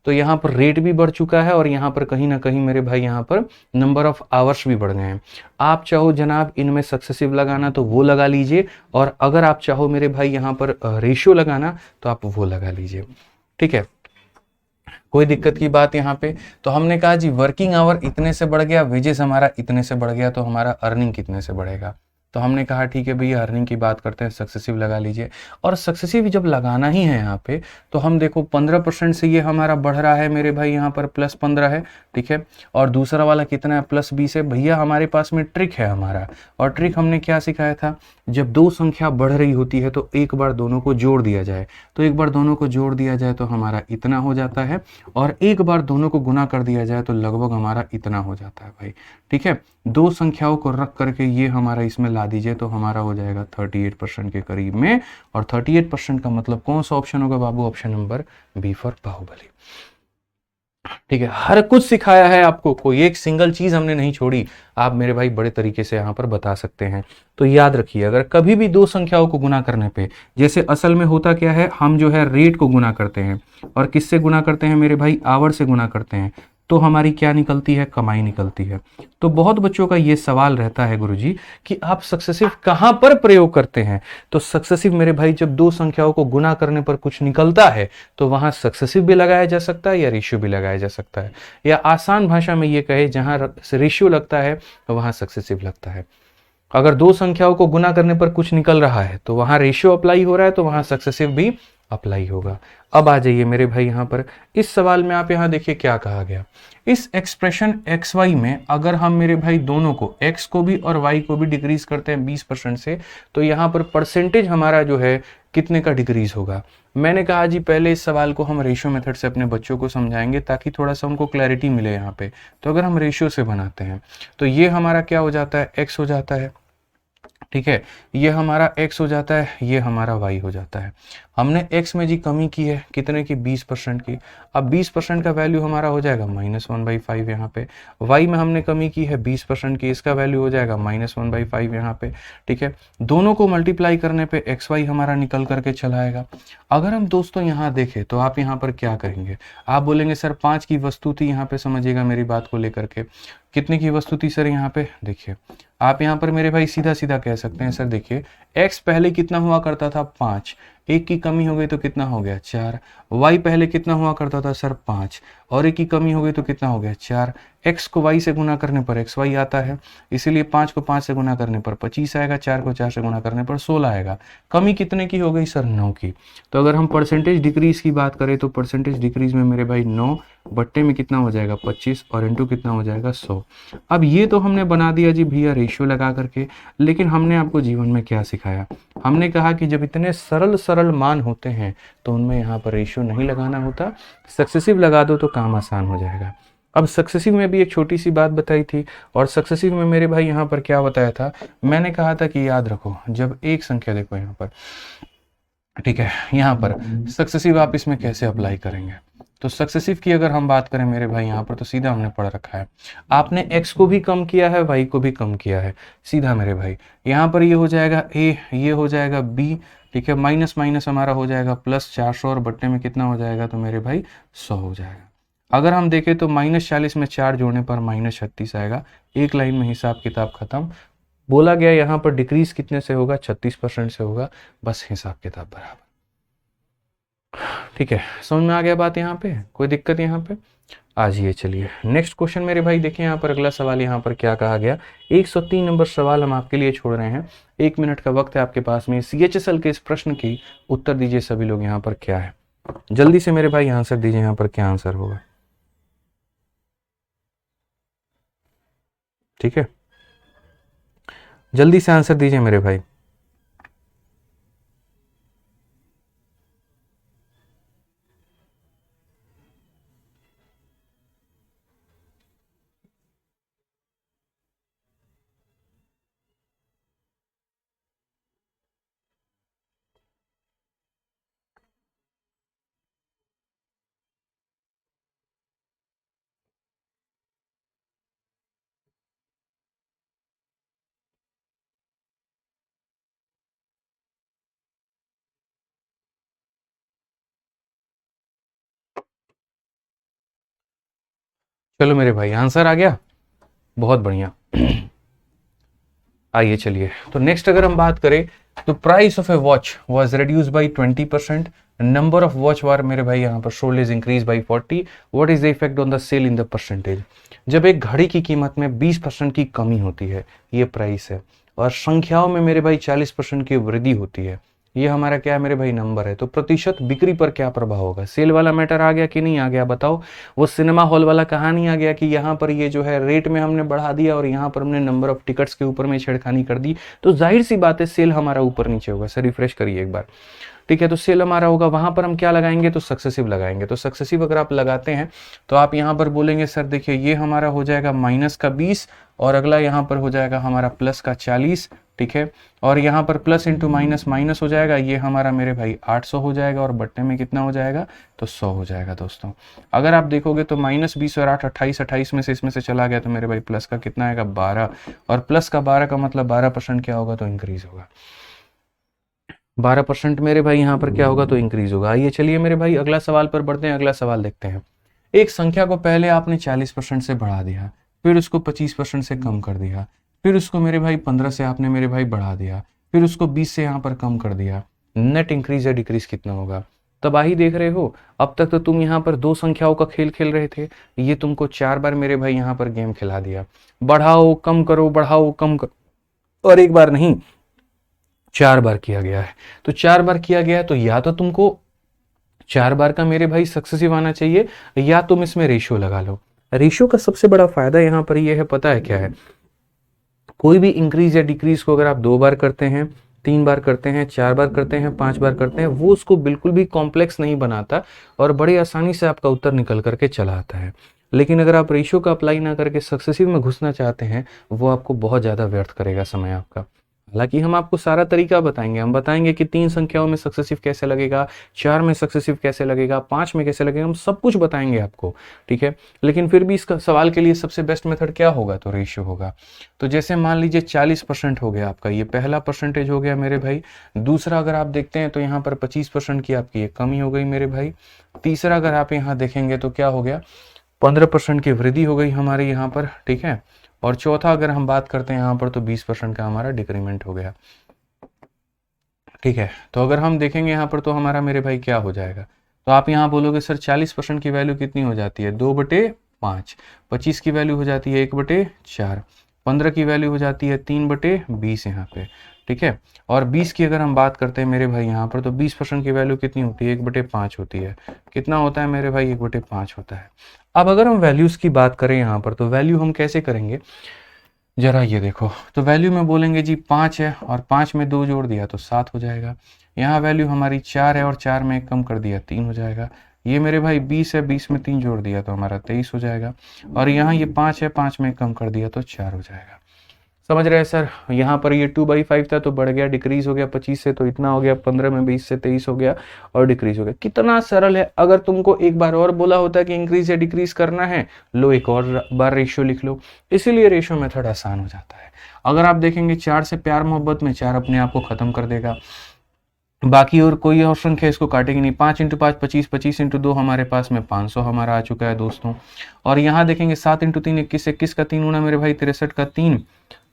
तो यहाँ पर रेट भी बढ़ चुका है, और यहाँ पर कहीं ना कहीं मेरे भाई यहाँ पर नंबर ऑफ आवर्स भी बढ़ गए हैं। आप चाहो जनाब इनमें सक्सेसिव लगाना तो वो लगा लीजिए, और अगर आप चाहो मेरे भाई यहाँ पर रेशियो लगाना तो आप वो लगा लीजिए। ठीक है, कोई दिक्कत की बात यहाँ पे। तो हमने कहा जी वर्किंग आवर इतने से बढ़ गया, वेजेस हमारा इतने से बढ़ गया, तो हमारा अर्निंग कितने से बढ़ेगा। तो हमने कहा ठीक है भैया, अर्निंग की बात करते हैं, सक्सेसिव लगा लीजिए। और सक्सेसिव जब लगाना ही है यहाँ पे, तो हम देखो 15% से ये हमारा बढ़ रहा है मेरे भाई, यहाँ पर +15 है, ठीक है। और दूसरा वाला कितना है, +20 है। भैया हमारे पास में ट्रिक है हमारा, और ट्रिक हमने क्या सिखाया था, जब दो संख्या बढ़ रही होती है तो एक बार दोनों को जोड़ दिया जाए। तो एक बार दोनों को जोड़ दिया जाए तो हमारा इतना हो जाता है, और एक बार दोनों को गुना कर दिया जाए तो लगभग हमारा इतना हो जाता है भाई। ठीक है, दो संख्याओं को रख करके ये हमारा इसमें ला दीजिए, तो हमारा हो जाएगा 38% के करीब में। और 38% का मतलब कौन सा ऑप्शन होगा बाबू, option number B for Baahubali. ठीक है, हर कुछ सिखाया है आपको, कोई एक सिंगल चीज हमने नहीं छोड़ी। आप मेरे भाई बड़े तरीके से यहाँ पर बता सकते हैं। तो याद रखिए, अगर कभी भी दो संख्याओं को गुना करने पे, जैसे असल में होता क्या है, हम जो है रेट को गुना करते हैं, और किससे गुना करते हैं मेरे भाई, आवर से गुना करते हैं, तो हमारी क्या निकलती है, कमाई निकलती है। तो बहुत बच्चों का ये सवाल रहता है गुरुजी कि आप सक्सेसिव कहां पर प्रयोग करते हैं। तो सक्सेसिव मेरे भाई, जब दो संख्याओं को गुना करने पर कुछ निकलता है तो वहां सक्सेसिव भी लगाया जा सकता है या रेशियो भी लगाया जा सकता है, या आसान भाषा में ये कहे, जहां रेशियो लगता है तो वहां सक्सेसिव लगता है। अगर दो संख्याओं को गुना करने पर कुछ निकल रहा है तो वहां रेशियो अप्लाई हो रहा है, तो वहां सक्सेसिव भी अप्लाई होगा। अब आ जाइए मेरे भाई यहाँ पर इस सवाल में, आप यहाँ देखिए क्या कहा गया। इस एक्सप्रेशन एक्स वाई में अगर हम मेरे भाई दोनों को, एक्स को भी और वाई को भी डिक्रीज करते हैं 20% से, तो यहाँ पर परसेंटेज हमारा जो है कितने का डिक्रीज होगा। मैंने कहा जी पहले इस सवाल को हम रेशियो मेथड से अपने बच्चों को समझाएंगे, ताकि थोड़ा सा उनको क्लैरिटी मिले यहाँ पे। तो अगर हम रेशियो से बनाते हैं तो ये हमारा क्या हो जाता है, एक्स हो जाता है, ठीक है, ये हमारा x हो जाता है, ये हमारा y हो जाता है। हमने x में जी कमी की है कितने की, 20% की। अब 20% का वैल्यू हमारा हो जाएगा -1/5 यहाँ पे। y में हमने कमी की है 20% की, इसका वैल्यू हो जाएगा -1/5 यहाँ पे। ठीक है, दोनों को मल्टीप्लाई करने पे xy हमारा निकल करके चला आएगा। अगर हम दोस्तों यहाँ देखें तो आप यहाँ पर क्या करेंगे, आप बोलेंगे सर 5 की वस्तु थी, यहाँ पे समझिएगा मेरी बात को लेकर के, कितने की वस्तु थी सर यहाँ पे। देखिए आप यहाँ पर मेरे भाई सीधा सीधा कह सकते हैं, सर देखिए x पहले कितना हुआ करता था 5, एक की कमी हो गई तो कितना हो गया 4। y पहले कितना हुआ करता था सर 5, और एक की कमी हो गई तो कितना हो गया 4। x को y से गुना करने पर xy आता है, इसीलिए 5 को 5 से गुना करने पर 25 आएगा, 4 को 4 से गुना करने पर 16 आएगा। कमी कितने की हो गई सर? 9 की। तो अगर हम परसेंटेज डिक्रीज की बात करें तो परसेंटेज डिक्रीज में मेरे भाई 9 बट्टे में कितना हो जाएगा 25 और इंटू कितना हो जाएगा 100। अब ये तो हमने बना दिया जी भैया रेशियो लगा करके, लेकिन हमने आपको जीवन में क्या सिखाया? हमने कहा कि जब इतने सरल सरल मान होते हैं तो उनमें यहाँ पर रेशियो नहीं लगाना होता, सक्सेसिव लगा दो तो काम आसान हो जाएगा। अब सक्सेसिव में भी एक छोटी सी बात बताई थी, और सक्सेसिव में मेरे भाई यहाँ पर क्या बताया था? मैंने कहा था कि याद रखो, जब एक संख्या देखो यहाँ पर, ठीक है, यहाँ पर सक्सेसिव आप इसमें कैसे अप्लाई करेंगे? तो सक्सेसिव की अगर हम बात करें मेरे भाई यहाँ पर, तो सीधा हमने पढ़ रखा है, आपने x को भी कम किया है, y को भी कम किया है, सीधा मेरे भाई यहाँ पर ये हो जाएगा a, ये हो जाएगा b, ठीक है, माइनस माइनस हमारा हो जाएगा प्लस 400 और बट्टे में कितना हो जाएगा? तो मेरे भाई 100 हो जाएगा। अगर हम देखें तो -40 में 4 जोड़ने पर -36 आएगा। एक लाइन में हिसाब किताब खत्म। बोला गया यहाँ पर डिक्रीज कितने से होगा? 36% से होगा, बस हिसाब किताब बराबर। ठीक है, समझ में आ गया बात? यहाँ पे कोई दिक्कत यहाँ पे? आज ये चलिए नेक्स्ट क्वेश्चन मेरे भाई देखिए, यहाँ पर अगला सवाल यहाँ पर क्या कहा गया? 103 नंबर सवाल हम आपके लिए छोड़ रहे हैं, 1 मिनट का वक्त है आपके पास में। CHSL के इस प्रश्न की उत्तर दीजिए सभी लोग। यहाँ पर क्या है? जल्दी से मेरे भाई आंसर दीजिए, यहाँ पर क्या आंसर होगा? ठीक है, जल्दी से आंसर दीजिए मेरे भाई। चलो मेरे भाई आंसर आ गया, बहुत बढ़िया। आइए चलिए, तो नेक्स्ट अगर हम बात करें तो price of a watch was reduce by 20%, number of watch were मेरे भाई यहाँ पर sold is increase by 40, what is the effect on the sale in the percentage? जब एक घड़ी की कीमत में 20% की कमी होती है, ये प्राइस है, और संख्याओं में मेरे भाई 40% की वृद्धि होती है, ये हमारा क्या है मेरे भाई? नंबर है। तो प्रतिशत बिक्री पर क्या प्रभाव होगा? सेल वाला मैटर आ गया कि नहीं आ गया? बताओ। वो सिनेमा हॉल वाला कहानी आ गया कि यहाँ पर ये जो है रेट में हमने बढ़ा दिया और यहाँ पर हमने नंबर ऑफ टिकट्स के ऊपर में छेड़खानी कर दी, तो जाहिर सी बात है सेल हमारा ऊपर नीचे होगा। सर रिफ्रेश करिए एक बार, ठीक है। तो सेल हमारा होगा, वहां पर हम क्या लगाएंगे? तो सक्सेसिव लगाएंगे। तो सक्सेसिव अगर आप लगाते हैं तो आप यहाँ पर बोलेंगे सर देखिए ये हमारा हो जाएगा -20 और अगला यहाँ पर हो जाएगा हमारा +40, ठीक है, और यहाँ पर प्लस इंटू माइनस माइनस हो जाएगा, ये हमारा मेरे भाई 800 हो जाएगा और बट्टे में कितना हो जाएगा? तो 100 हो जाएगा दोस्तों। अगर आप देखोगे तो -20 और 8 28, 28 में से इसमें से चला गया तो मेरे भाई प्लस का कितना आएगा? 12, और प्लस का 12 का मतलब 12% क्या होगा? तो इंक्रीज होगा। 12% मेरे भाई यहाँ पर क्या होगा? तो इंक्रीज होगा। आइए चलिए मेरे भाई अगला सवाल पर बढ़ते हैं। अगला सवाल देखते हैं। एक संख्या को पहले आपने 40% से बढ़ा दिया, फिर उसको 25% से कम कर दिया, फिर उसको मेरे भाई 15 से आपने मेरे भाई बढ़ा दिया, फिर उसको 20 से यहाँ पर कम कर दिया, नेट इंक्रीज या डिक्रीज कितना होगा? तबाही देख रहे हो। अब तक तो तुम यहाँ पर 2 संख्याओं का खेल खेल रहे थे, ये तुमको 4 बार मेरे भाई यहाँ पर गेम खिला दिया। बढ़ाओ कम करो, बढ़ाओ कम करो, और एक बार नहीं 4 बार किया गया है। तो 4 बार किया गया है तो या तो तुमको 4 बार का मेरे भाई सक्सेसिव आना चाहिए, या तुम इसमें रेशियो लगा लो। रेशियो का सबसे बड़ा फायदा यहाँ पर ये है, पता है क्या है? कोई भी इंक्रीज या डिक्रीज को अगर आप 2 बार करते हैं, 3 बार करते हैं, 4 बार करते हैं, 5 बार करते हैं, वो उसको बिल्कुल भी कॉम्प्लेक्स नहीं बनाता और बड़ी आसानी से आपका उत्तर निकल करके चला आता है। लेकिन अगर आप रेशियो का अप्लाई ना करके सक्सेसिव में घुसना चाहते हैं, वो आपको बहुत ज़्यादा व्यर्थ करेगा समय आपका। हालांकि हम आपको सारा तरीका बताएंगे, हम बताएंगे कि 3 संख्याओं में सक्सेसिव कैसे लगेगा, 4 में सक्सेसिव कैसे लगेगा, 5 में कैसे लगेगा, हम सब कुछ बताएंगे आपको, ठीक है। लेकिन फिर भी इसका सवाल के लिए सबसे बेस्ट मेथड क्या होगा? तो रेशियो होगा। तो जैसे मान लीजिए 40% हो गया आपका, ये पहला परसेंटेज हो गया मेरे भाई। दूसरा अगर आप देखते हैं तो यहाँ पर 25% की आपकी ये कमी हो गई मेरे भाई। तीसरा अगर आप यहाँ देखेंगे तो क्या हो गया? 15% की वृद्धि हो गई हमारे यहाँ पर, ठीक है। और चौथा अगर हम बात करते हैं यहाँ पर तो 20% का हमारा डिक्रीमेंट हो गया, ठीक है। तो अगर हम देखेंगे यहाँ पर तो हमारा मेरे भाई क्या हो जाएगा? तो आप यहाँ बोलोगे सर 40% की वैल्यू कितनी हो जाती है? 2/40, 5, 25 की वैल्यू हो जाती है 1/4, 15 की वैल्यू हो जाती है 3/20 यहाँ पे, ठीक है। और 20 की अगर हम बात करते हैं मेरे भाई यहाँ पर, तो 20% की वैल्यू कितनी होती है, 1/5 होती है। कितना होता है मेरे भाई, 1/5 होता है। अब अगर हम वैल्यूज़ की बात करें यहाँ पर, तो वैल्यू हम कैसे करेंगे, जरा ये देखो। तो वैल्यू में बोलेंगे जी 5 है और 5 में 2 जोड़ दिया तो 7 हो जाएगा। यहाँ वैल्यू हमारी 4 है और 4 में 1 कम कर दिया 3 हो जाएगा। ये मेरे भाई 20 है, 20 में 3 जोड़ दिया तो हमारा 23 हो जाएगा। और यहाँ ये 5 है, 5 में 1 कम कर दिया तो 4 हो जाएगा। समझ रहे हैं सर। यहाँ पर ये 2/5 था तो बढ़ गया, डिक्रीज हो गया 25 से तो इतना हो गया, 15 में 20 से 23 हो गया और डिक्रीज हो गया। कितना सरल है। अगर तुमको एक बार और बोला होता कि इंक्रीज या डिक्रीज करना है, लो एक और बार रेशियो लिख लो। इसीलिए रेशियो मेथड आसान हो जाता है। अगर आप देखेंगे 4 से प्यार मोहब्बत में 4 अपने आप को खत्म कर देगा, बाकी और कोई और संख्या इसको काटेगी नहीं। 5 × 5 25, 25 × 2 हमारे पास में 500 हमारा आ चुका है दोस्तों। और यहाँ देखेंगे 7 × 3 21, 21 का 3 गुना मेरे भाई 63 का 3,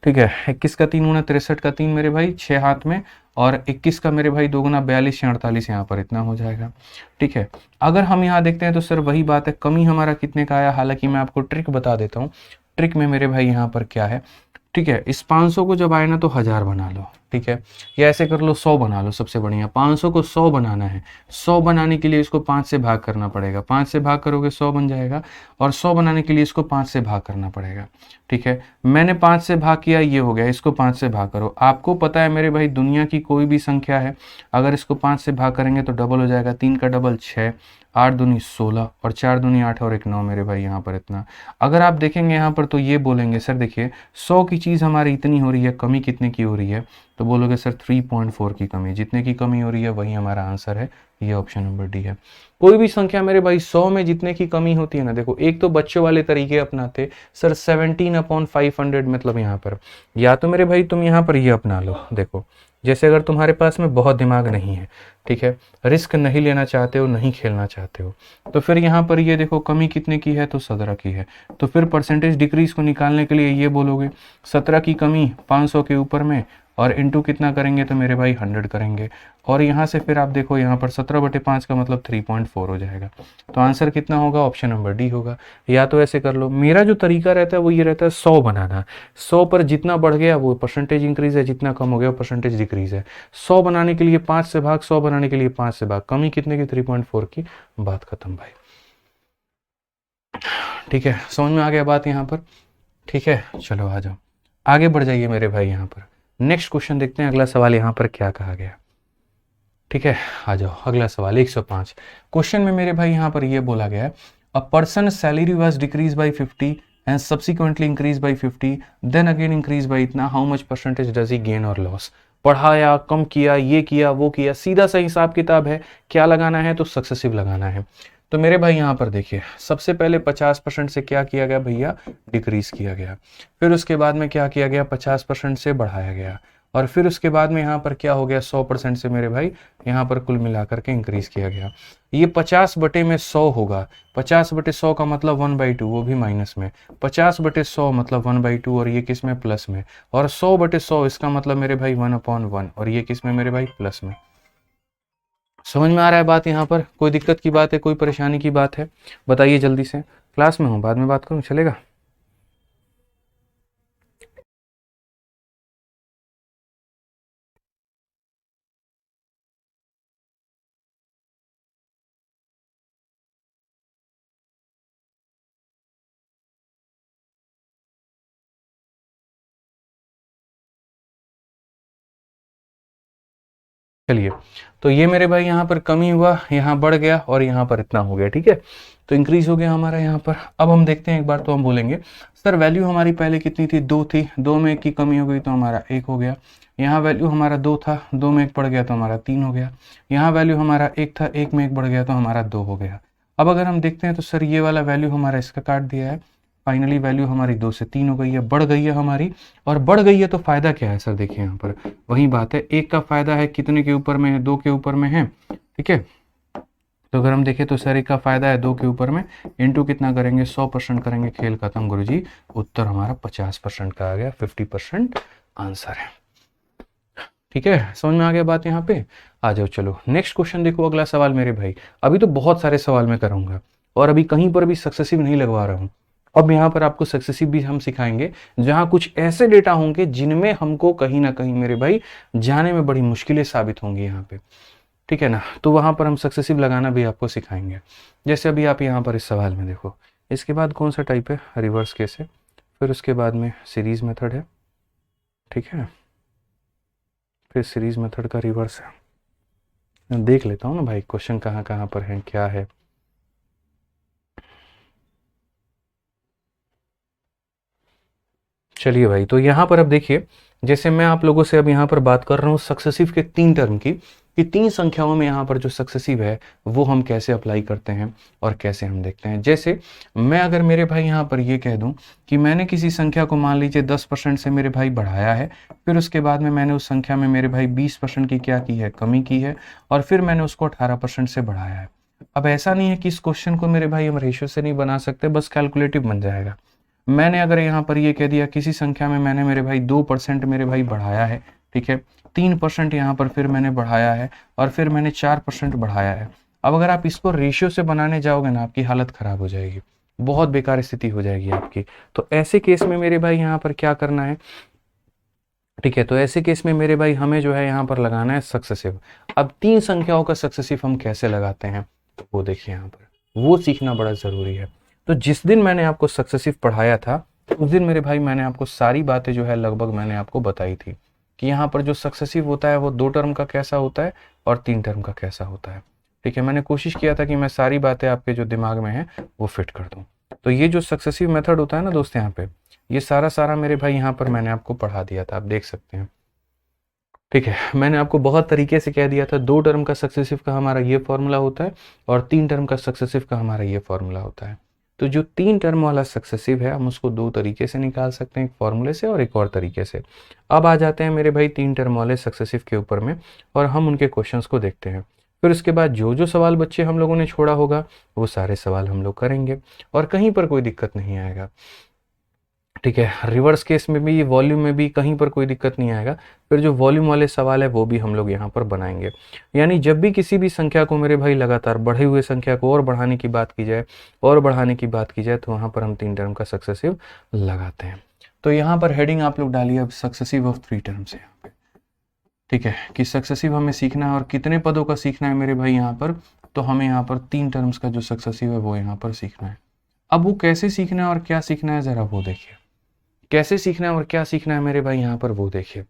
ठीक है। 21 का 3 गुना 63 का 3 मेरे भाई 6 हाथ में, और 21 का मेरे भाई 2 गुना 42 से 48 यहाँ पर इतना हो जाएगा, ठीक है। अगर हम यहाँ देखते हैं तो सर वही बात है, कमी हमारा कितने का आया। हालांकि मैं आपको ट्रिक बता देता हूँ। ट्रिक में मेरे भाई यहाँ पर क्या है, ठीक है। इस 500 को जब आए ना तो 1000 बना लो, ठीक है। या ऐसे कर लो 100 बना लो, सबसे बढ़िया। 500 को 100 बनाना है। 100 बनाने के लिए इसको 5 से भाग करना पड़ेगा। 5 से भाग करोगे 100 बन जाएगा, और 100 बनाने के लिए इसको 5 से भाग करना पड़ेगा, ठीक है। मैंने 5 से भाग किया, ये हो गया। इसको 5 से भाग करो। आपको पता है मेरे भाई, दुनिया की कोई भी संख्या है, अगर इसको 5 से भाग करेंगे तो डबल हो जाएगा। 3 का डबल 6, 8 दूनी 16 और 4 दूनी 8 और 1 9 मेरे भाई यहाँ पर इतना। अगर आप देखेंगे यहाँ पर तो ये बोलेंगे सर देखिए 100 की चीज़ हमारी इतनी हो रही है, कमी कितने की हो रही है, तो बोलोगे सर 3.4 की कमी। जितने की कमी हो रही है वही हमारा आंसर है, ये ऑप्शन नंबर डी है। कोई भी संख्या मेरे भाई 100 में जितने की कमी होती है ना, देखो एक तो बच्चों वाले तरीके अपनाते सर 17/500, मतलब यहाँ पर, या तो मेरे भाई तुम यहाँ पर ये अपना लो। देखो जैसे अगर तुम्हारे पास में बहुत दिमाग नहीं है, ठीक है, रिस्क नहीं लेना चाहते हो, नहीं खेलना चाहते हो, तो फिर यहाँ पर ये देखो कमी कितने की है, तो 17 की है। तो फिर परसेंटेज डिक्रीज को निकालने के लिए ये बोलोगे 17 की कमी 500 के ऊपर में, और इंटू कितना करेंगे तो मेरे भाई 100 करेंगे। और यहाँ से फिर आप देखो यहाँ पर 17/5 का मतलब 3.4 हो जाएगा। तो आंसर कितना होगा, ऑप्शन नंबर डी होगा। या तो ऐसे कर लो, मेरा जो तरीका रहता है वो ये रहता है 100 बनाना। 100 पर जितना बढ़ गया वो परसेंटेज इंक्रीज है, जितना कम हो गया वो परसेंटेज डिक्रीज है। 100 बनाने के लिए 5 से भाग, 100 बनाने के लिए 5 से भाग, कमी कितने की 3.4 की, बात खत्म भाई। ठीक है, समझ में आ गया बात यहाँ पर। ठीक है, चलो आ जाओ, आगे बढ़ जाइए मेरे भाई। यहाँ पर नेक्स्ट क्वेश्चन देखते हैं, अगला सवाल यहाँ पर क्या कहा गया। ठीक है, आ जाओ अगला सवाल 105 क्वेश्चन में मेरे भाई यहाँ पर ये बोला गया है, a person salary was decrease by 50 and subsequently increase by 50 then again increase by इतना, how much percentage does he gain और लॉस। बढ़ाया, कम किया, ये किया, वो किया, सीधा सा हिसाब किताब है। क्या लगाना है, तो सक्सेसिव लगाना है। तो मेरे भाई यहाँ पर देखिए, सबसे पहले 50% से क्या किया गया भैया, डिक्रीज किया गया। फिर उसके बाद में क्या किया गया, 50% से बढ़ाया गया। और फिर उसके बाद में यहाँ पर क्या हो गया, 100% से मेरे भाई यहाँ पर कुल मिलाकर के इंक्रीज किया गया। ये 50/100 होगा। 50/100 का मतलब 1/2, वो भी माइनस में। 50/100 मतलब 1/2, और ये किस में, प्लस में। और 100/100 इसका मतलब मेरे भाई 1/1, और ये किस में मेरे भाई, प्लस में। समझ में आ रहा है बात यहाँ पर? कोई दिक्कत की बात है, कोई परेशानी की बात है, बताइए जल्दी से। क्लास में हूँ, बाद में बात करूँ, चलेगा? चलिए, तो ये मेरे भाई यहाँ पर कमी हुआ, यहाँ बढ़ गया, और यहाँ पर इतना हो गया। ठीक है, तो इंक्रीज हो गया हमारा यहाँ पर। अब हम देखते हैं एक बार, तो हम बोलेंगे सर वैल्यू हमारी पहले कितनी थी, 2 थी, 2 में 1 की कमी हो गई तो हमारा 1 हो गया। यहाँ वैल्यू हमारा 2 था, 2 में 1 बढ़ गया तो हमारा 3 हो गया। यहाँ वैल्यू हमारा 1 था, 1 में 1 बढ़ गया तो हमारा 2 हो गया। अब अगर हम देखते हैं तो सर ये वाला वैल्यू हमारा इसका काट दिया है, फाइनली वैल्यू हमारी 2 से 3 हो गई है, बढ़ गई है हमारी। और बढ़ गई है तो फायदा क्या है सर, देखिए यहाँ पर वही बात है, 1 का फायदा है कितने के ऊपर में है, 2 के ऊपर में है। ठीक है, तो अगर हम देखें तो सर 1 का फायदा है 2 के ऊपर में, इंटू कितना करेंगे, 100% करेंगे, खेल खत्म गुरुजी। उत्तर हमारा 50% का आ गया, 50% आंसर है। ठीक है, समझ में आ गया बात यहाँ पे। आ जाओ, चलो नेक्स्ट क्वेश्चन देखो, अगला सवाल मेरे भाई। अभी तो बहुत सारे सवाल मैं करूंगा, और अभी कहीं पर भी सक्सेसिव नहीं लगवा रहा हूँ। अब यहाँ पर आपको सक्सेसिव भी हम सिखाएंगे जहाँ कुछ ऐसे डेटा होंगे जिनमें हमको कहीं ना कहीं मेरे भाई जाने में बड़ी मुश्किलें साबित होंगी यहाँ पे, ठीक है ना। तो वहाँ पर हम सक्सेसिव लगाना भी आपको सिखाएंगे। जैसे अभी आप यहाँ पर इस सवाल में देखो, इसके बाद कौन सा टाइप है, रिवर्स केस है, फिर उसके बाद में सीरीज मेथड है, ठीक है, फिर सीरीज मेथड का रिवर्स है। मैं देख लेता हूँ ना भाई क्वेश्चन कहाँ कहाँ पर है, क्या है। चलिए भाई, तो यहाँ पर अब देखिए, जैसे मैं आप लोगों से अब यहाँ पर बात कर रहा हूँ सक्सेसिव के 3 टर्म की, कि 3 संख्याओं में यहाँ पर जो सक्सेसिव है वो हम कैसे अप्लाई करते हैं और कैसे हम देखते हैं। जैसे मैं अगर मेरे भाई यहाँ पर ये कह दूँ कि मैंने किसी संख्या को मान लीजिए 10% से मेरे भाई बढ़ाया है, फिर उसके बाद में मैंने उस संख्या में मेरे भाई 20% की क्या की है, कमी की है, और फिर मैंने उसको 18% से बढ़ाया है। अब ऐसा नहीं है कि इस क्वेश्चन को मेरे भाई हम रेशियो से नहीं बना सकते, बस कैलकुलेटिव बन जाएगा। मैंने अगर यहाँ पर ये कह दिया किसी संख्या में मैंने मेरे भाई 2% मेरे भाई बढ़ाया है, ठीक है, 3% यहाँ पर फिर मैंने बढ़ाया है, और फिर मैंने 4% बढ़ाया है। अब अगर आप इसको रेशियो से बनाने जाओगे ना, आपकी हालत खराब हो जाएगी, बहुत बेकार स्थिति हो जाएगी आपकी। तो ऐसे केस में मेरे भाई यहाँ पर क्या करना है, ठीक है, तो ऐसे केस में मेरे भाई हमें जो है यहाँ पर लगाना है सक्सेसिव। अब 3 संख्याओं का सक्सेसिव हम कैसे लगाते हैं वो देखिए, यहाँ पर वो सीखना बड़ा ज़रूरी है। तो जिस दिन मैंने आपको सक्सेसिव पढ़ाया था उस दिन मेरे भाई मैंने आपको सारी बातें जो है लगभग मैंने आपको बताई थी कि यहाँ पर जो सक्सेसिव होता है वो 2 टर्म का कैसा होता है और 3 टर्म का कैसा होता है, ठीक है। मैंने कोशिश किया था कि मैं सारी बातें आपके जो दिमाग में हैं वो फिट कर दूँ। तो ये जो सक्सेसिव मेथड होता है ना दोस्त, यहाँ पे ये सारा मेरे भाई यहाँ पर मैंने आपको पढ़ा दिया था, आप देख सकते हैं, ठीक है। मैंने आपको बहुत तरीके से कह दिया था 2 टर्म का सक्सेसिव का हमारा ये फॉर्मूला होता है और 3 टर्म का सक्सेसिव का हमारा ये फॉर्मूला होता है। तो जो 3 टर्म वाला सक्सेसिव है हम उसको 2 तरीके से निकाल सकते हैं, एक फॉर्मूले से और एक और तरीके से। अब आ जाते हैं मेरे भाई 3 टर्म वाले सक्सेसिव के ऊपर में और हम उनके क्वेश्चंस को देखते हैं। फिर उसके बाद जो जो सवाल बच्चे हम लोगों ने छोड़ा होगा वो सारे सवाल हम लोग करेंगे और कहीं पर कोई दिक्कत नहीं आएगा, ठीक है। रिवर्स केस में भी, वॉल्यूम में भी कहीं पर कोई दिक्कत नहीं आएगा। फिर जो वॉल्यूम वाले सवाल है वो भी हम लोग यहाँ पर बनाएंगे। यानी जब भी किसी भी संख्या को मेरे भाई लगातार बढ़े हुए संख्या को और बढ़ाने की बात की जाए तो वहाँ पर हम 3 टर्म का सक्सेसिव लगाते हैं। तो यहाँ पर हेडिंग आप लोग डालिए अब सक्सेसिव ऑफ 3 टर्म्स है, ठीक है, कि सक्सेसिव हमें सीखना है और कितने पदों का सीखना है मेरे भाई यहाँ पर, तो हमें यहाँ पर 3 टर्म्स का जो सक्सेसिव है वो यहाँ पर सीखना है। अब वो कैसे सीखना है और क्या सीखना है ज़रा वो देखिए, कैसे सीखना है और क्या सीखना है मेरे भाई यहाँ पर वो देखिए,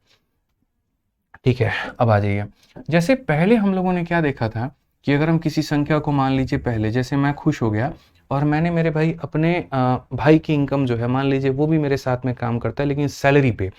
ठीक है। अब आ जाइए, जैसे पहले हम लोगों ने क्या देखा था कि अगर हम किसी संख्या को मान लीजिए, पहले जैसे मैं खुश हो गया और मैंने मेरे भाई अपने भाई की इनकम जो है मान लीजिए वो भी मेरे साथ में काम करता है लेकिन सैलरी पे,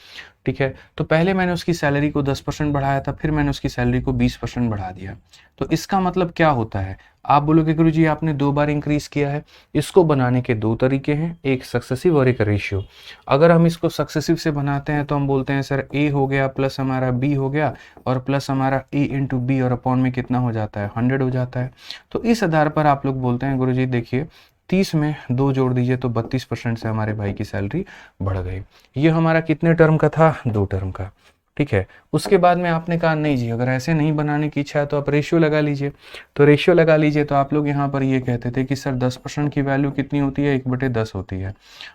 ठीक है, तो पहले मैंने उसकी सैलरी को 10% बढ़ाया था, फिर मैंने उसकी सैलरी को 20% बढ़ा दिया। तो इसका मतलब क्या होता है, आप बोलोगे गुरुजी आपने 2 बार इंक्रीज किया है। इसको बनाने के 2 तरीके हैं, एक सक्सेसिव और एक रेशियो। अगर हम इसको सक्सेसिव से बनाते हैं तो हम बोलते हैं सर ए हो गया प्लस हमारा बी हो गया और प्लस हमारा ए इंटू बी और अपॉन में कितना हो जाता है, 100 हो जाता है। तो इस आधार पर आप लोग बोलते हैं गुरुजी देखिए 30 में 2 जोड़ दीजिए तो 32% से हमारे भाई की सैलरी बढ़ गई। ये हमारा कितने टर्म का था, 2 टर्म का, ठीक है। उसके बाद में आपने कहा नहीं जी अगर ऐसे नहीं बनाने की इच्छा है तो आप रेशियो लगा लीजिए। तो रेशियो लगा लीजिए तो आप लोग यहाँ पर ये कहते थे कि सर 10% की वैल्यू कितनी होती है, 1/10 होती है,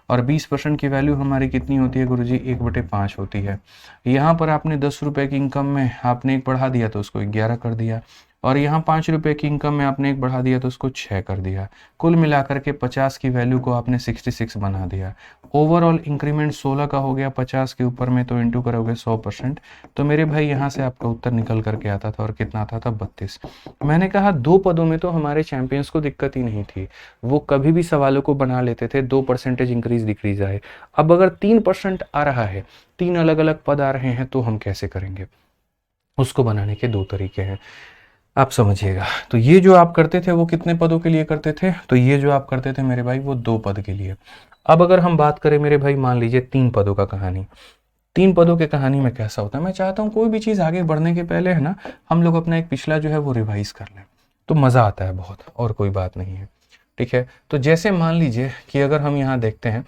और 20% की वैल्यू हमारी कितनी होती है गुरुजी, 1/5 होती है। यहाँ पर आपने 10 रुपये की इनकम में आपने 1 बढ़ा दिया तो उसको 11 कर दिया, और यहाँ 5 रुपये की इनकम में आपने 1 बढ़ा दिया तो उसको 6 कर दिया। कुल मिलाकर के 50 की वैल्यू को आपने 66 बना दिया। ओवरऑल इंक्रीमेंट 16 का हो गया 50 के ऊपर में, तो इंटू करोगे 100%। तो मेरे भाई यहाँ से आपका उत्तर निकल करके आता था और कितना आता था 32। मैंने कहा 2 पदों में तो हमारे चैंपियंस को दिक्कत ही नहीं थी, वो कभी भी सवालों को बना लेते थे 2% इंक्रीज डिक्रीज आए। अब अगर 3% आ रहा है, 3 अलग अलग पद आ रहे हैं तो हम कैसे करेंगे, उसको बनाने के 2 तरीके हैं, आप समझिएगा। तो ये जो आप करते थे वो कितने पदों के लिए करते थे, तो ये जो आप करते थे मेरे भाई वो 2 पद के लिए। अब अगर हम बात करें मेरे भाई मान लीजिए 3 पदों का कहानी, 3 पदों के कहानी में कैसा होता है, मैं चाहता हूँ कोई भी चीज़ आगे बढ़ने के पहले है ना हम लोग अपना एक पिछला जो है वो रिवाइज कर लें, तो मज़ा आता है बहुत, और कोई बात नहीं है, ठीक है। तो जैसे मान लीजिए कि अगर हम यहाँ देखते हैं,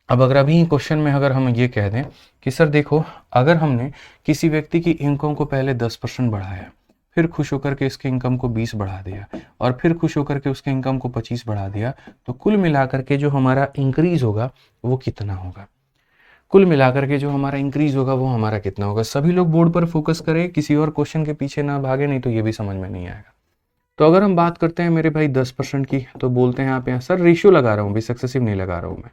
अब अगर अभी क्वेश्चन में अगर हम ये कह दें कि सर देखो अगर हमने किसी व्यक्ति की इनकम को पहले 10% बढ़ाया, फिर खुश होकर के इसके इनकम को 20 बढ़ा दिया, और फिर खुश होकर के उसके इनकम को 25 बढ़ा दिया, तो कुल मिलाकर के जो हमारा इंक्रीज होगा वो कितना होगा? कुल मिलाकर के जो हमारा इंक्रीज होगा वो हमारा कितना होगा? सभी लोग बोर्ड पर फोकस करें, किसी और क्वेश्चन के पीछे ना भागे, नहीं तो ये भी समझ में नहीं आएगा। तो अगर हम बात करते हैं मेरे भाई 10% की, तो बोलते हैं आप यहाँ सर रेशियो लगा रहा हूँ भी, सक्सेसिव नहीं लगा रहा हूँ मैं,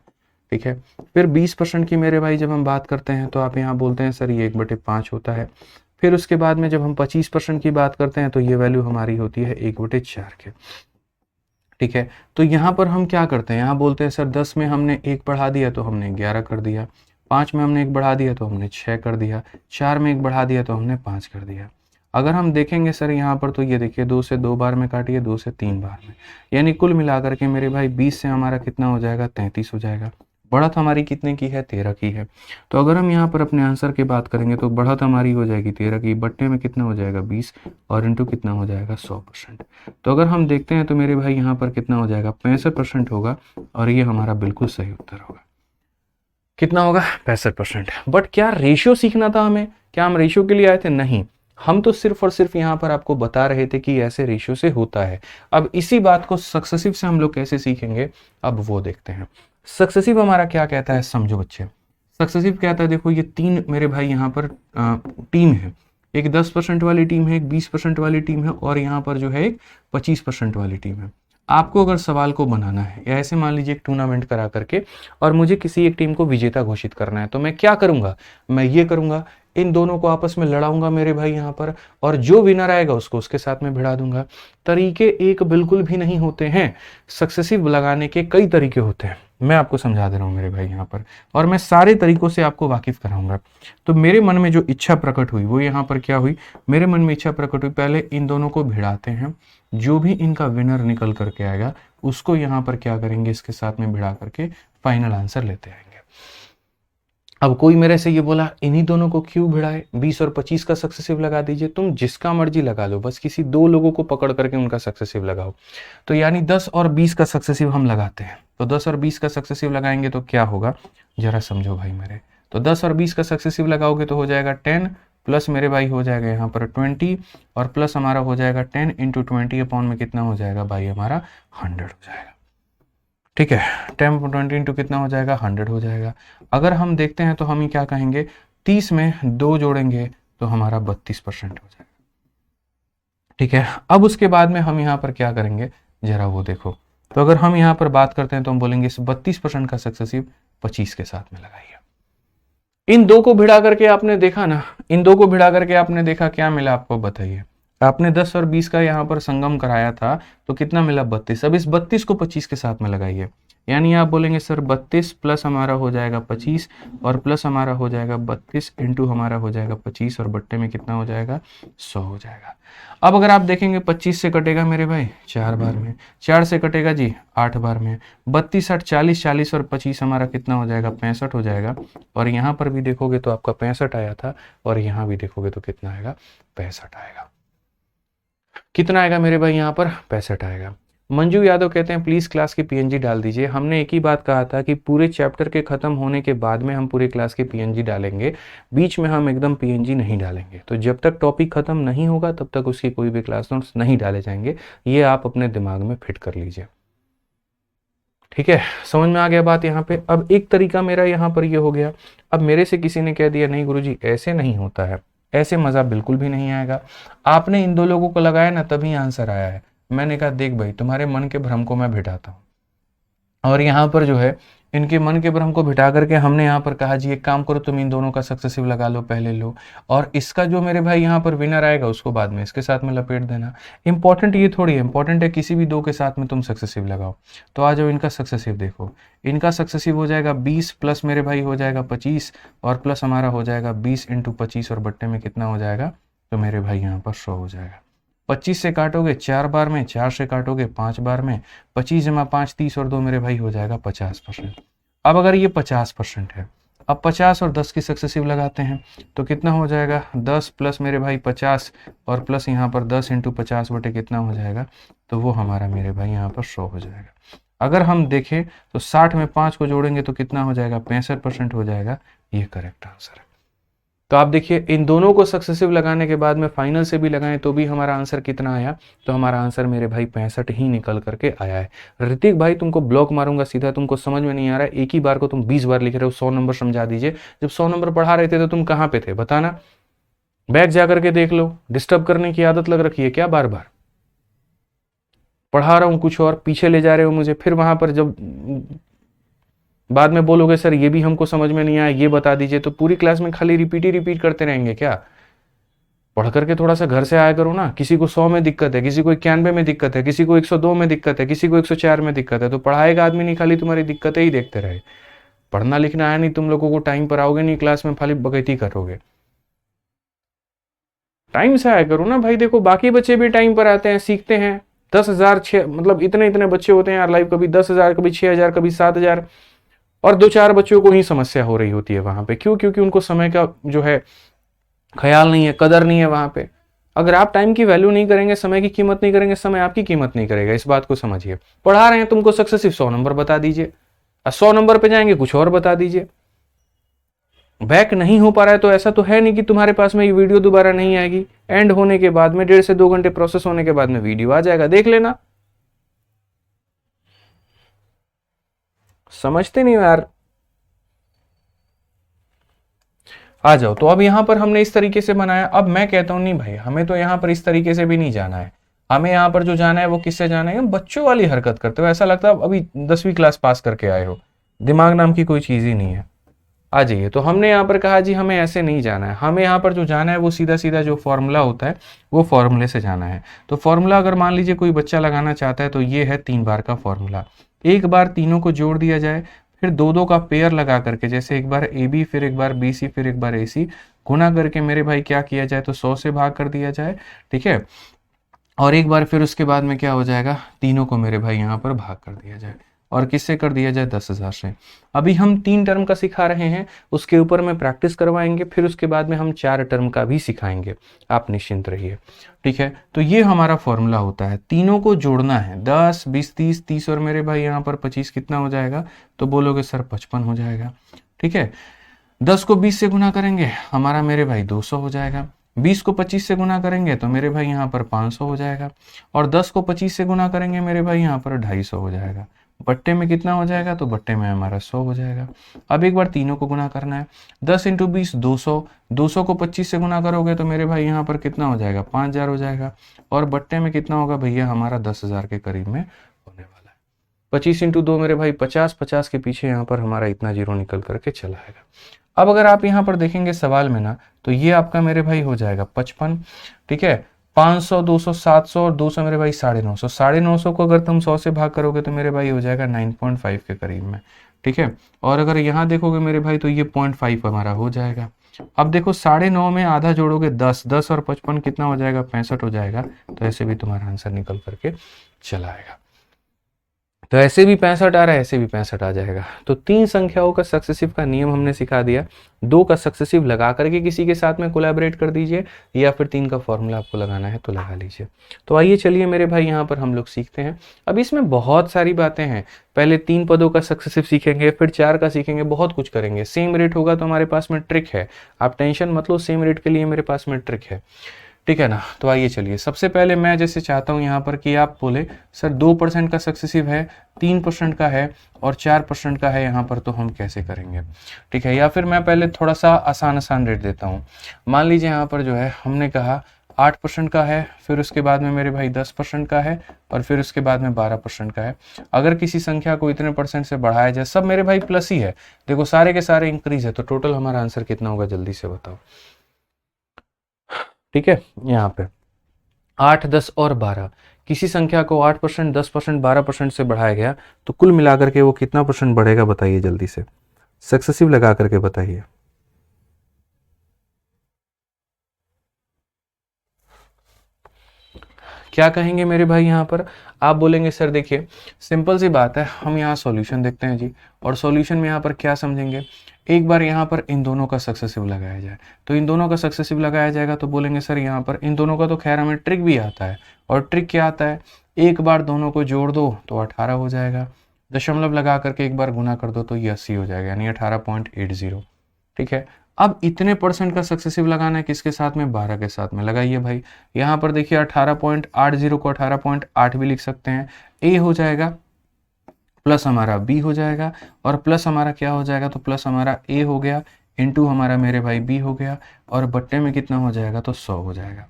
ठीक है। फिर 20% की मेरे भाई जब हम बात करते हैं तो आप यहाँ बोलते हैं सर ये 1/5 होता है। फिर उसके बाद में जब हम 25% की बात करते हैं तो ये वैल्यू हमारी होती है 1/4 के, ठीक है। तो यहाँ पर हम क्या करते हैं, यहाँ बोलते हैं सर 10 में हमने 1 बढ़ा दिया तो हमने 11 कर दिया, 5 में हमने 1 बढ़ा दिया तो हमने 6 कर दिया, 4 में 1 बढ़ा दिया तो हमने 5 कर दिया। अगर हम देखेंगे सर यहाँ पर तो ये देखिए 2 से 2 बार में काटिए, 2 से 3 बार में, यानी कुल मिलाकर के मेरे भाई 20 से हमारा कितना हो जाएगा? 33 हो जाएगा। बढ़त हमारी कितने की है? 13 की है। तो अगर हम यहाँ पर अपने आंसर की बात करेंगे तो बढ़त हमारी हो जाएगी 13 की, बट्टे में कितना हो जाएगा? 20, और इंटू कितना हो जाएगा? 100%। तो अगर हम देखते हैं तो मेरे भाई यहाँ पर कितना हो जाएगा? 65% होगा, और ये हमारा बिल्कुल सही उत्तर होगा। कितना होगा? 65%। बट क्या रेशियो सीखना था हमें? क्या हम रेशियो के लिए आए थे? नहीं, हम तो सिर्फ और सिर्फ यहाँ पर आपको बता रहे थे कि ऐसे रेशियो से होता है। अब इसी बात को सक्सेसिव से हम लोग कैसे सीखेंगे, अब वो देखते हैं। सक्सेसिव हमारा क्या कहता है, समझो बच्चे। सक्सेसिव कहता है, देखो ये 3 मेरे भाई यहाँ पर टीम है, एक 10% वाली टीम है, एक 20% वाली टीम है, और यहाँ पर जो है एक 25% वाली टीम है। आपको अगर सवाल को बनाना है, या ऐसे मान लीजिए एक टूर्नामेंट करा करके और मुझे किसी एक टीम को विजेता घोषित करना है, तो मैं क्या करूंगा? मैं ये करूंगा, इन दोनों को आपस में लड़ाऊंगा मेरे भाई यहाँ पर, और जो विनर आएगा उसको उसके साथ में भिड़ा दूंगा। तरीके एक बिल्कुल भी नहीं होते हैं, सक्सेसिव लगाने के कई तरीके होते हैं। मैं आपको समझा दे रहा हूँ मेरे भाई यहाँ पर, और मैं सारे तरीकों से आपको वाकिफ कराऊंगा। तो मेरे मन में जो इच्छा प्रकट हुई वो यहाँ पर क्या हुई, मेरे मन में इच्छा प्रकट हुई, पहले इन दोनों को भिड़ाते हैं, जो भी इनका विनर निकल करके आएगा उसको यहाँ पर क्या करेंगे, इसके साथ में भिड़ा करके फाइनल आंसर लेते आएंगे। अब कोई मेरे से ये बोला इन्हीं दोनों को क्यों भिड़ाए, 20 और 25 का सक्सेसिव लगा दीजिए। तुम जिसका मर्जी लगा लो, बस किसी 2 लोगों को पकड़ करके उनका सक्सेसिव लगाओ। तो यानी 10 और 20 का सक्सेसिव हम लगाते हैं, तो 10 और 20 का सक्सेसिव लगाएंगे तो क्या होगा, जरा समझो भाई मेरे। तो 10 और 20 का सक्सेसिव लगाओगे तो हो जाएगा 10, प्लस मेरे भाई हो जाएगा यहाँ पर 20, और प्लस हमारा हो जाएगा 10 इंटू 20 अपॉन में कितना हो जाएगा भाई हमारा 100 हो जाएगा, ठीक है। 10 इंटू कितना हो जाएगा? 100 हो जाएगा। अगर हम देखते हैं तो हम ही क्या कहेंगे, 30 में 2 जोड़ेंगे तो हमारा 32% हो जाएगा, ठीक है। अब उसके बाद में हम यहाँ पर क्या करेंगे, जरा वो देखो। तो अगर हम यहाँ पर बात करते हैं तो हम बोलेंगे इस 32% का सक्सेसिव 25 के साथ में लगाइए। इन दो को भिड़ा करके आपने देखा ना, इन दो को भिड़ा करके आपने देखा, क्या मिला आपको बताइए। आपने 10 और 20 का यहाँ पर संगम कराया था तो कितना मिला? 32। अब इस 32 को 25 के साथ में लगाइए, यानी आप बोलेंगे सर 32 प्लस हमारा हो जाएगा 25, और प्लस हमारा हो जाएगा 32 इंटू हमारा हो जाएगा 25, और बट्टे में कितना हो जाएगा? 100 हो जाएगा। अब अगर आप देखेंगे 25 से कटेगा मेरे भाई 4 बार में, 4 से कटेगा जी 8 बार में, 32 8 40, 40 और 25 हमारा कितना हो जाएगा? 65 हो जाएगा। और यहाँ पर भी देखोगे तो आपका 65 आया था, और यहाँ भी देखोगे तो कितना आएगा? 65 आएगा। कितना आएगा मेरे भाई यहाँ पर? 65 आएगा। मंजू यादव कहते हैं प्लीज क्लास की पीएनजी डाल दीजिए। हमने एक ही बात कहा था कि पूरे चैप्टर के खत्म होने के बाद में हम पूरे क्लास की पीएनजी डालेंगे, बीच में हम एकदम पीएनजी नहीं डालेंगे। तो जब तक टॉपिक खत्म नहीं होगा तब तक उसकी कोई भी क्लास नोट्स नहीं डाले जाएंगे, ये आप अपने दिमाग में फिट कर लीजिए, ठीक है। समझ में आ गया बात यहाँ पे। अब एक तरीका मेरा यहाँ पर ये हो गया। अब मेरे से किसी ने कह दिया नहीं गुरुजी ऐसे नहीं होता है, ऐसे मजा बिल्कुल भी नहीं आएगा, आपने इन 2 लोगों को लगाया ना तभी आंसर आया है। मैंने कहा देख भाई तुम्हारे मन के भ्रम को मैं भिटाता हूँ, और यहाँ पर जो है इनके मन के भ्रम को भिटा करके हमने यहाँ पर कहा जी एक काम करो तुम इन दोनों का सक्सेसिव लगा लो, पहले लो, और इसका जो मेरे भाई यहाँ पर विनर आएगा उसको बाद में इसके साथ में लपेट देना। इंपॉर्टेंट ये थोड़ी है, इंपॉर्टेंट है किसी भी 2 के साथ में तुम सक्सेसिव लगाओ। तो आ जाओ इनका सक्सेसिव देखो, इनका सक्सेसिव हो जाएगा 20 प्लस मेरे भाई हो जाएगा 25, और प्लस हमारा हो जाएगा 20 इंटू 25, और बट्टे में कितना हो जाएगा? तो मेरे भाई यहाँ पर 100 हो जाएगा। 25 से काटोगे 4 बार में, 4 से काटोगे 5 बार में, 25 जमा 5 30 और 2 मेरे भाई हो जाएगा 50%। अब अगर ये 50% है, अब 50 और 10 की सक्सेसिव लगाते हैं तो कितना हो जाएगा? 10 प्लस मेरे भाई 50, और प्लस यहाँ पर 10 इंटू 50 बटे कितना हो जाएगा? तो वो हमारा मेरे भाई यहाँ पर 100 हो जाएगा। अगर हम देखें तो 60 में 5 को जोड़ेंगे तो कितना हो जाएगा? 65% हो जाएगा। ये करेक्ट आंसर है। तो आप देखिए इन दोनों को सक्सेसिव लगाने के बाद में फाइनल से भी लगाएं तो भी हमारा आंसर कितना आया, तो हमारा आंसर मेरे भाई 65 ही निकल करके आया है। ऋतिक भाई तुमको ब्लॉक मारूंगा सीधा, तुमको समझ में नहीं आ रहा है, एक ही बार को तुम 20 बार लिख रहे हो, 100 नंबर समझा दीजिए। जब 100 नंबर पढ़ा रहे थे तो तुम कहाँ पे थे बताना, बैग जा करके देख लो। डिस्टर्ब करने की आदत लग रखी है क्या, बार बार पढ़ा रहा हूं कुछ और पीछे ले जा रहे हो मुझे, फिर वहां पर जब बाद में बोलोगे सर ये भी हमको समझ में नहीं आया ये बता दीजिए, तो पूरी क्लास में खाली रिपीट ही रिपीट करते रहेंगे क्या। पढ़ करके थोड़ा सा घर से आया करो ना। किसी को 100 में दिक्कत है, किसी को 91 में दिक्कत है, किसी को 102 में दिक्कत है, किसी को 104 में दिक्कत है, तो पढ़ाएगा आदमी नहीं, खाली तुम्हारी दिक्कतें ही देखते रहे। पढ़ना लिखना आया नहीं तुम लोगों को, टाइम पर आओगे नहीं क्लास में, खाली बकैती करोगे। टाइम से आया करो ना भाई। देखो बाकी बच्चे भी टाइम पर आते हैं, सीखते हैं। 10,000 मतलब इतने इतने बच्चे होते हैं यार लाइव, कभी 10,000 कभी 6,000 कभी 7,000, और 2-4 बच्चों को ही समस्या हो रही होती है वहां पे। क्यों? क्योंकि उनको समय का जो है ख्याल नहीं है, कदर नहीं है वहां पे। अगर आप टाइम की वैल्यू नहीं करेंगे, समय की कीमत नहीं करेंगे, समय आपकी कीमत नहीं करेगा। इस बात को समझिए। पढ़ा रहे हैं तुमको सक्सेसिव, 100 नंबर बता दीजिए, 100 नंबर पे जाएंगे कुछ और बता दीजिए। बैक नहीं हो पा रहा है तो ऐसा तो है नहीं कि तुम्हारे पास में ये वीडियो दोबारा नहीं आएगी। एंड होने के बाद में 1.5 से 2 घंटे प्रोसेस होने के बाद में वीडियो आ जाएगा, देख लेना। समझते नहीं यार, आ जाओ। तो अब यहां पर हमने इस तरीके से बनाया। अब मैं कहता हूं नहीं भाई हमें तो यहां पर इस तरीके से भी नहीं जाना है, हमें यहां पर जो जाना है वो किससे जाना है, बच्चों वाली हरकत करते हो। ऐसा लगता है अभी 10वीं क्लास पास करके आए हो, दिमाग नाम की कोई चीज ही नहीं है। आ जाइए। तो हमने यहाँ पर कहा जी हमें ऐसे नहीं जाना है, हमें यहाँ पर जो जाना है वो सीधा सीधा जो फॉर्मूला होता है वो फॉर्मूले से जाना है। तो फॉर्मूला अगर मान लीजिए कोई बच्चा लगाना चाहता है तो ये है 3 बार का फॉर्मूला। एक बार तीनों को जोड़ दिया जाए, फिर 2-2 का पेयर लगा करके, जैसे एक बार ए बी फिर एक बार बी सी फिर एक बार ए सी, गुना करके मेरे भाई क्या किया जाए तो 100 से भाग कर दिया जाए। ठीक है। और एक बार फिर उसके बाद में क्या हो जाएगा, तीनों को मेरे भाई यहाँ पर भाग कर दिया जाए, और किससे कर दिया जाए, 10,000 से। अभी हम 3 टर्म का सिखा रहे हैं, उसके ऊपर में प्रैक्टिस करवाएंगे, फिर उसके बाद में हम 4 टर्म का भी सिखाएंगे, आप निश्चिंत रहिए। ठीक है। तो ये हमारा फॉर्मूला होता है, तीनों को जोड़ना है। 10, 20, 30, 30 और मेरे भाई यहाँ पर 25 कितना हो जाएगा, तो बोलोगे सर 55 हो जाएगा। ठीक है। 10 को 20 से गुना करेंगे हमारा मेरे भाई 200 हो जाएगा। 20 को 25 से गुना करेंगे तो मेरे भाई यहाँ पर 500 हो जाएगा, और 10 को 25 से गुना करेंगे मेरे भाई यहाँ पर 250 हो जाएगा। बट्टे में कितना हो जाएगा, तो बट्टे में हमारा 100 हो जाएगा। अब एक बार तीनों को गुना करना है। 10 × 20 200, 200 को 25 से गुना करोगे तो मेरे भाई यहाँ पर कितना हो जाएगा, 5,000 हो जाएगा, और बट्टे में कितना होगा भैया हमारा 10,000 के करीब में होने वाला है। 25 × 2 मेरे भाई 50, 50 के पीछे यहाँ पर हमारा इतना जीरो निकल करके चला आएगा। अब अगर आप यहाँ पर देखेंगे सवाल में ना, तो ये आपका मेरे भाई हो जाएगा 55। ठीक है। 500, 200, 700 और 200 मेरे भाई 950। 950 को अगर तुम 100 से भाग करोगे तो मेरे भाई हो जाएगा 9.5 के करीब में। ठीक है। और अगर यहाँ देखोगे मेरे भाई तो ये 0.5 हमारा हो जाएगा। अब देखो 9.5 में आधा जोड़ोगे 10, 10 और 55 कितना हो जाएगा, 65 हो जाएगा। तो ऐसे भी तुम्हारा आंसर निकल करके चला आएगा। तो ऐसे भी 65 आ रहा है, ऐसे भी 65 आ जाएगा। तो 3 संख्याओं का सक्सेसिव का नियम हमने सिखा दिया। 2 का सक्सेसिव लगा करके किसी के साथ में कोलैबोरेट कर दीजिए, या फिर 3 का फॉर्मूला आपको लगाना है तो लगा लीजिए। तो आइए चलिए मेरे भाई यहाँ पर हम लोग सीखते हैं। अब इसमें बहुत सारी बातें हैं। पहले 3 पदों का सक्सेसिव सीखेंगे, फिर 4 का सीखेंगे, बहुत कुछ करेंगे। सेम रेट होगा तो हमारे पास में ट्रिक है, आप टेंशन मत लो, सेम रेट के लिए मेरे पास में ट्रिक है। ठीक है ना। तो आइए चलिए, सबसे पहले मैं जैसे चाहता हूं यहाँ पर कि आप बोले सर 2% का सक्सेसिव है, 3% का है और 4% का है यहाँ पर, तो हम कैसे करेंगे। ठीक है। या फिर मैं पहले थोड़ा सा आसान रेट देता हूँ। मान लीजिए यहाँ पर जो है हमने कहा 8% का है, फिर उसके बाद में मेरे भाई 10% का है, और फिर उसके बाद में 12% का है। अगर किसी संख्या को इतने % से बढ़ाया जाए, सब मेरे भाई प्लस ही है, देखो सारे के सारे इंक्रीज है, तो टोटल हमारा आंसर कितना होगा जल्दी से बताओ। ठीक है। यहाँ पे 8, 10 और 12, किसी संख्या को 8%, 10%, 12% से बढ़ाया गया तो कुल मिलाकर के वो कितना % बढ़ेगा बताइए जल्दी से, सक्सेसिव लगा करके बताइए। क्या कहेंगे मेरे भाई यहाँ पर, आप बोलेंगे सर देखिए सिंपल सी बात है, हम यहाँ सॉल्यूशन देखते हैं जी, और सॉल्यूशन में यहाँ पर क्या समझेंगे, एक बार यहाँ पर इन दोनों का सक्सेसिव लगाया जाए, तो इन दोनों का सक्सेसिव लगाया जाएगा तो बोलेंगे सर यहाँ पर इन दोनों का तो खैर हमें ट्रिक भी आता है, और ट्रिक क्या आता है, एक बार दोनों को जोड़ दो तो 18 हो जाएगा, दशमलव लगा करके एक बार गुना कर दो तो ये 80 हो जाएगा, यानी 18.80। ठीक है। अब इतने परसेंट का सक्सेसिव लगाना है किसके साथ में, 12 के साथ में। लगाइए भाई, यहाँ पर देखिए 18.80 को 18.8 भी लिख सकते हैं, ए हो जाएगा प्लस हमारा बी हो जाएगा, और प्लस हमारा क्या हो जाएगा, तो प्लस हमारा ए हो गया इंटू हमारा मेरे भाई बी हो गया, और बट्टे में कितना हो जाएगा, तो 100 हो जाएगा।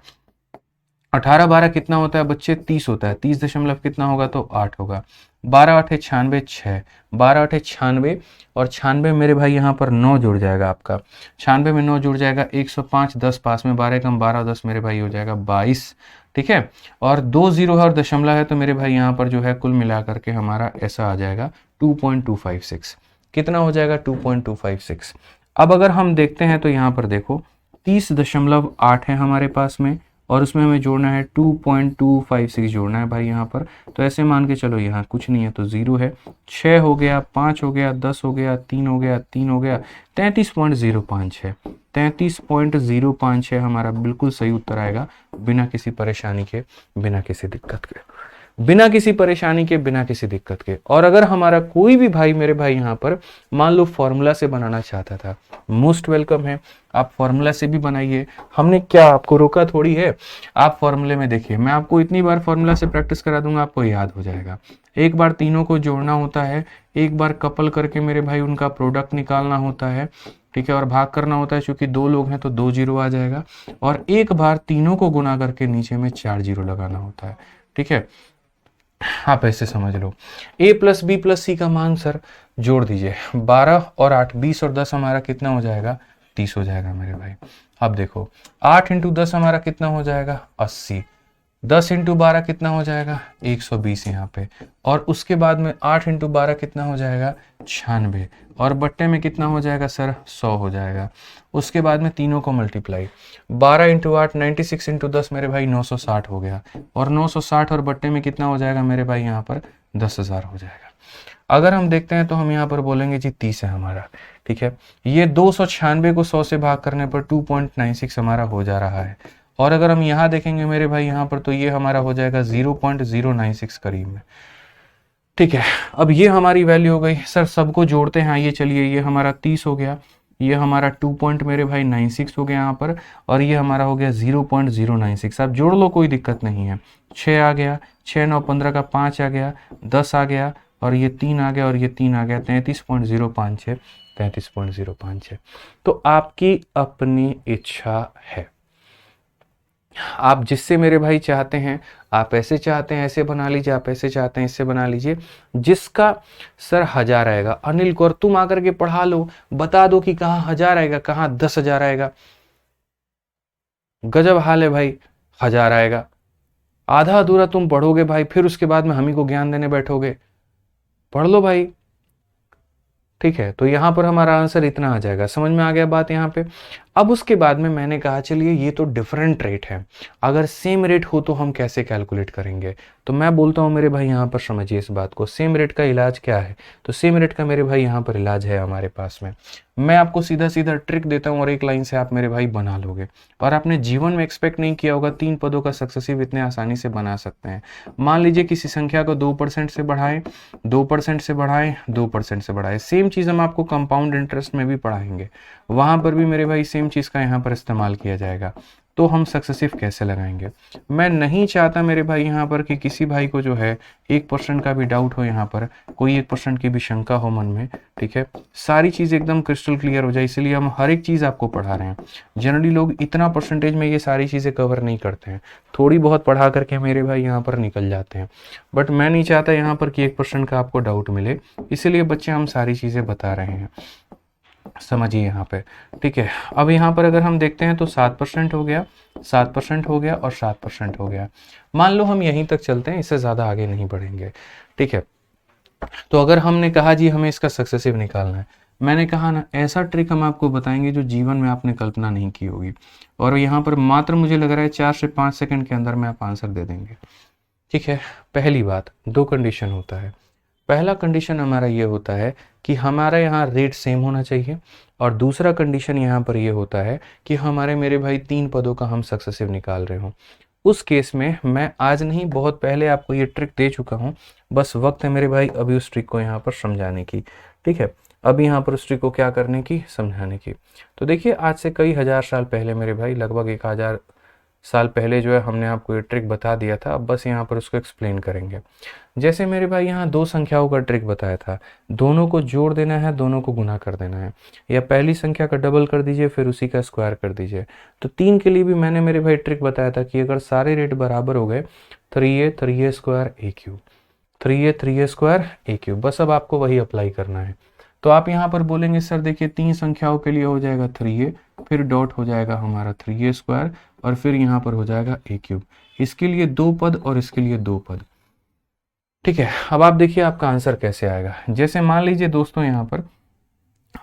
18 12 कितना होता है बच्चे, 30 होता है, 30 दशमलव कितना होगा, तो 8 होगा। 12 8 96 6, 12 8 96, और 96 मेरे भाई यहाँ पर 9 जुड़ जाएगा आपका, 96 में 9 जुड़ जाएगा 105, 10 पास में 12 कम 12 10 मेरे भाई हो जाएगा 22, ठीक है। और 2 जीरो है और दशमलव है, तो मेरे भाई यहाँ पर जो है कुल मिला करके हमारा ऐसा आ जाएगा 2.256। कितना हो जाएगा, 2.256। अब अगर हम देखते हैं तो यहाँ पर देखो 30.8 है हमारे पास में, और उसमें हमें जोड़ना है 2.256 जोड़ना है भाई यहाँ पर। तो ऐसे मान के चलो यहाँ कुछ नहीं है तो 0 है, 6 हो गया, 5 हो गया, 10 हो गया, 3 हो गया, 3 हो गया, 33.05 है, 33.05 है हमारा बिल्कुल सही उत्तर आएगा, बिना किसी परेशानी के, बिना किसी दिक्कत के, बिना किसी परेशानी के, बिना किसी दिक्कत के। और अगर हमारा कोई भी भाई मेरे भाई यहाँ पर मान लो फॉर्मूला से बनाना चाहता था, मोस्ट वेलकम है, आप फॉर्मूला से भी बनाइए, हमने क्या आपको रोका थोड़ी है। आप फॉर्मूले में देखिए, मैं आपको इतनी बार फॉर्मूला से प्रैक्टिस करा दूंगा, आपको याद हो जाएगा। एक बार तीनों को जोड़ना होता है, एक बार कपल करके मेरे भाई उनका प्रोडक्ट निकालना होता है, ठीक है, और भाग करना होता है, क्योंकि 2 लोग हैं तो 2 जीरो आ जाएगा, और एक बार तीनों को गुना करके नीचे में 4 जीरो लगाना होता है, ठीक है। आप ऐसे समझ लो, a प्लस बी प्लस सी का मान सर जोड़ दीजिए, 12 और 8 20 और 10 हमारा कितना हो जाएगा, 30 हो जाएगा मेरे भाई। अब देखो 8 इंटू 10 हमारा कितना हो जाएगा, 80, 10 इंटू 12 कितना हो जाएगा, 120 यहाँ पे, और उसके बाद में 8 इंटू 12 कितना हो जाएगा, 96, और बट्टे में कितना हो जाएगा सर, 100 हो जाएगा। उसके बाद में तीनों को मल्टीप्लाई, 12 इंटू 8 96 इंटू 10 मेरे भाई 960 हो गया, और 960 और बट्टे में कितना हो जाएगा मेरे भाई यहाँ पर 10,000 हो जाएगा। अगर हम देखते हैं तो हम यहाँ पर बोलेंगे जी 30 है हमारा, ठीक है। ये 296 को 100 से भाग करने पर 2.96 हमारा हो जा रहा है, और अगर हम यहाँ देखेंगे मेरे भाई यहाँ पर तो ये हमारा हो जाएगा 0.096 करीब में, ठीक है। अब ये हमारी वैल्यू हो गई सर, सबको जोड़ते हैं, ये चलिए, ये हमारा 30 हो गया, ये हमारा 2 मेरे भाई 96 हो गया यहाँ पर, और ये हमारा हो गया 0.096। आप जोड़ लो, कोई दिक्कत नहीं है। 6 आ गया, 6 9 15 का 5 आ गया, 10 आ गया, और ये 3 आ गया, और ये 3 आ गया, 33.05 है, 33.05 है। तो आपकी अपनी इच्छा है, आप जिससे मेरे भाई चाहते हैं, आप ऐसे चाहते हैं ऐसे बना लीजिए, आप ऐसे चाहते हैं इससे बना लीजिए, जिसका सर 1000 आएगा। अनिल कौर तुम आकर के पढ़ा लो, बता दो कि कहाँ 1000 आएगा, कहाँ 10,000 आएगा। गजब हाल है भाई, 1000 आएगा। आधा अधूरा तुम पढ़ोगे भाई, फिर उसके बाद में हम ही को ज्ञान देने बैठोगे। पढ़ लो भाई, ठीक है। तो यहाँ पर हमारा आंसर इतना आ जाएगा, समझ में आ गया बात यहाँ पे। अब उसके बाद में मैंने कहा चलिए ये तो डिफरेंट रेट है, अगर सेम रेट हो तो हम कैसे कैलकुलेट करेंगे। तो मैं बोलता हूँ मेरे भाई यहाँ पर समझिए इस बात को, सेम रेट का इलाज क्या है। तो सेम रेट का मेरे भाई यहाँ पर इलाज है हमारे पास में, मैं आपको सीधा सीधा ट्रिक देता हूँ और एक लाइन से आप मेरे भाई बना लोगे। और आपने जीवन में एक्सपेक्ट नहीं किया होगा 3 पदों का सक्सेसिव इतने आसानी से बना सकते हैं। मान लीजिए किसी संख्या को 2% से बढ़ाएं, 2% से बढ़ाएं, 2% से बढ़ाएं। सेम चीज़ हम आपको कंपाउंड इंटरेस्ट में भी पढ़ाएंगे, वहां पर भी मेरे भाई सेम चीज़ का यहाँ पर इस्तेमाल किया जाएगा। तो हम सक्सेसिव कैसे लगाएंगे। मैं नहीं चाहता मेरे भाई यहाँ पर कि किसी भाई को जो है 1% का भी डाउट हो, यहाँ पर कोई 1% की भी शंका हो मन में, ठीक है। सारी चीज़ एकदम क्रिस्टल क्लियर हो जाए, इसलिए हम हर एक चीज़ आपको पढ़ा रहे हैं। जनरली लोग इतना परसेंटेज में ये सारी चीज़ें कवर नहीं करते हैं, थोड़ी बहुत पढ़ा करके मेरे भाई यहाँ पर निकल जाते हैं। बट मैं नहीं चाहता यहाँ पर कि 1% का आपको डाउट मिले, इसीलिए बच्चे हम सारी चीज़ें बता रहे हैं, समझिए यहाँ पे, ठीक है। अब यहाँ पर अगर हम देखते हैं तो 7% हो गया, 7% हो गया और 7% हो गया। मान लो हम यहीं तक चलते हैं, इससे ज़्यादा आगे नहीं बढ़ेंगे, ठीक है। तो अगर हमने कहा जी हमें इसका सक्सेसिव निकालना है, मैंने कहा ना ऐसा ट्रिक हम आपको बताएंगे जो जीवन में आपने कल्पना नहीं की होगी, और यहाँ पर मात्र मुझे लग रहा है 4 से 5 सेकंड के अंदर में आप आंसर दे देंगे, ठीक है। पहली बात, 2 कंडीशन होता है। पहला कंडीशन हमारा ये होता है कि हमारा यहाँ रेट सेम होना चाहिए, और दूसरा कंडीशन यहाँ पर ये होता है कि हमारे मेरे भाई 3 पदों का हम सक्सेसिव निकाल रहे हों। उस केस में मैं आज नहीं बहुत पहले आपको ये ट्रिक दे चुका हूँ, बस वक्त है मेरे भाई अभी उस ट्रिक को यहाँ पर समझाने की, ठीक है। अब यहाँ पर उस ट्रिक को क्या करने की, समझाने की। तो देखिए आज से कई हजार साल पहले मेरे भाई, लगभग 1000 साल पहले जो है हमने आपको ये ट्रिक बता दिया था। अब बस यहाँ पर उसको एक्सप्लेन करेंगे। जैसे मेरे भाई यहाँ दो संख्याओं का ट्रिक बताया था, दोनों को जोड़ देना है, दोनों को गुना कर देना है, या पहली संख्या का डबल कर दीजिए फिर उसी का स्क्वायर कर दीजिए। तो 3 के लिए भी मैंने मेरे भाई ट्रिक बताया था कि अगर सारे रेट बराबर हो गए, 3a square a cube, 3a square a cube, बस अब आपको वही अप्लाई करना है। तो आप यहाँ पर बोलेंगे सर देखिए 3 संख्याओं के लिए हो जाएगा 3a, फिर डॉट हो जाएगा हमारा 3a स्क्वायर, और फिर यहाँ पर हो जाएगा a क्यूब। इसके लिए 2 पद और इसके लिए 2 पद। ठीक है, अब आप देखिए आपका आंसर कैसे आएगा। जैसे मान लीजिए दोस्तों यहाँ पर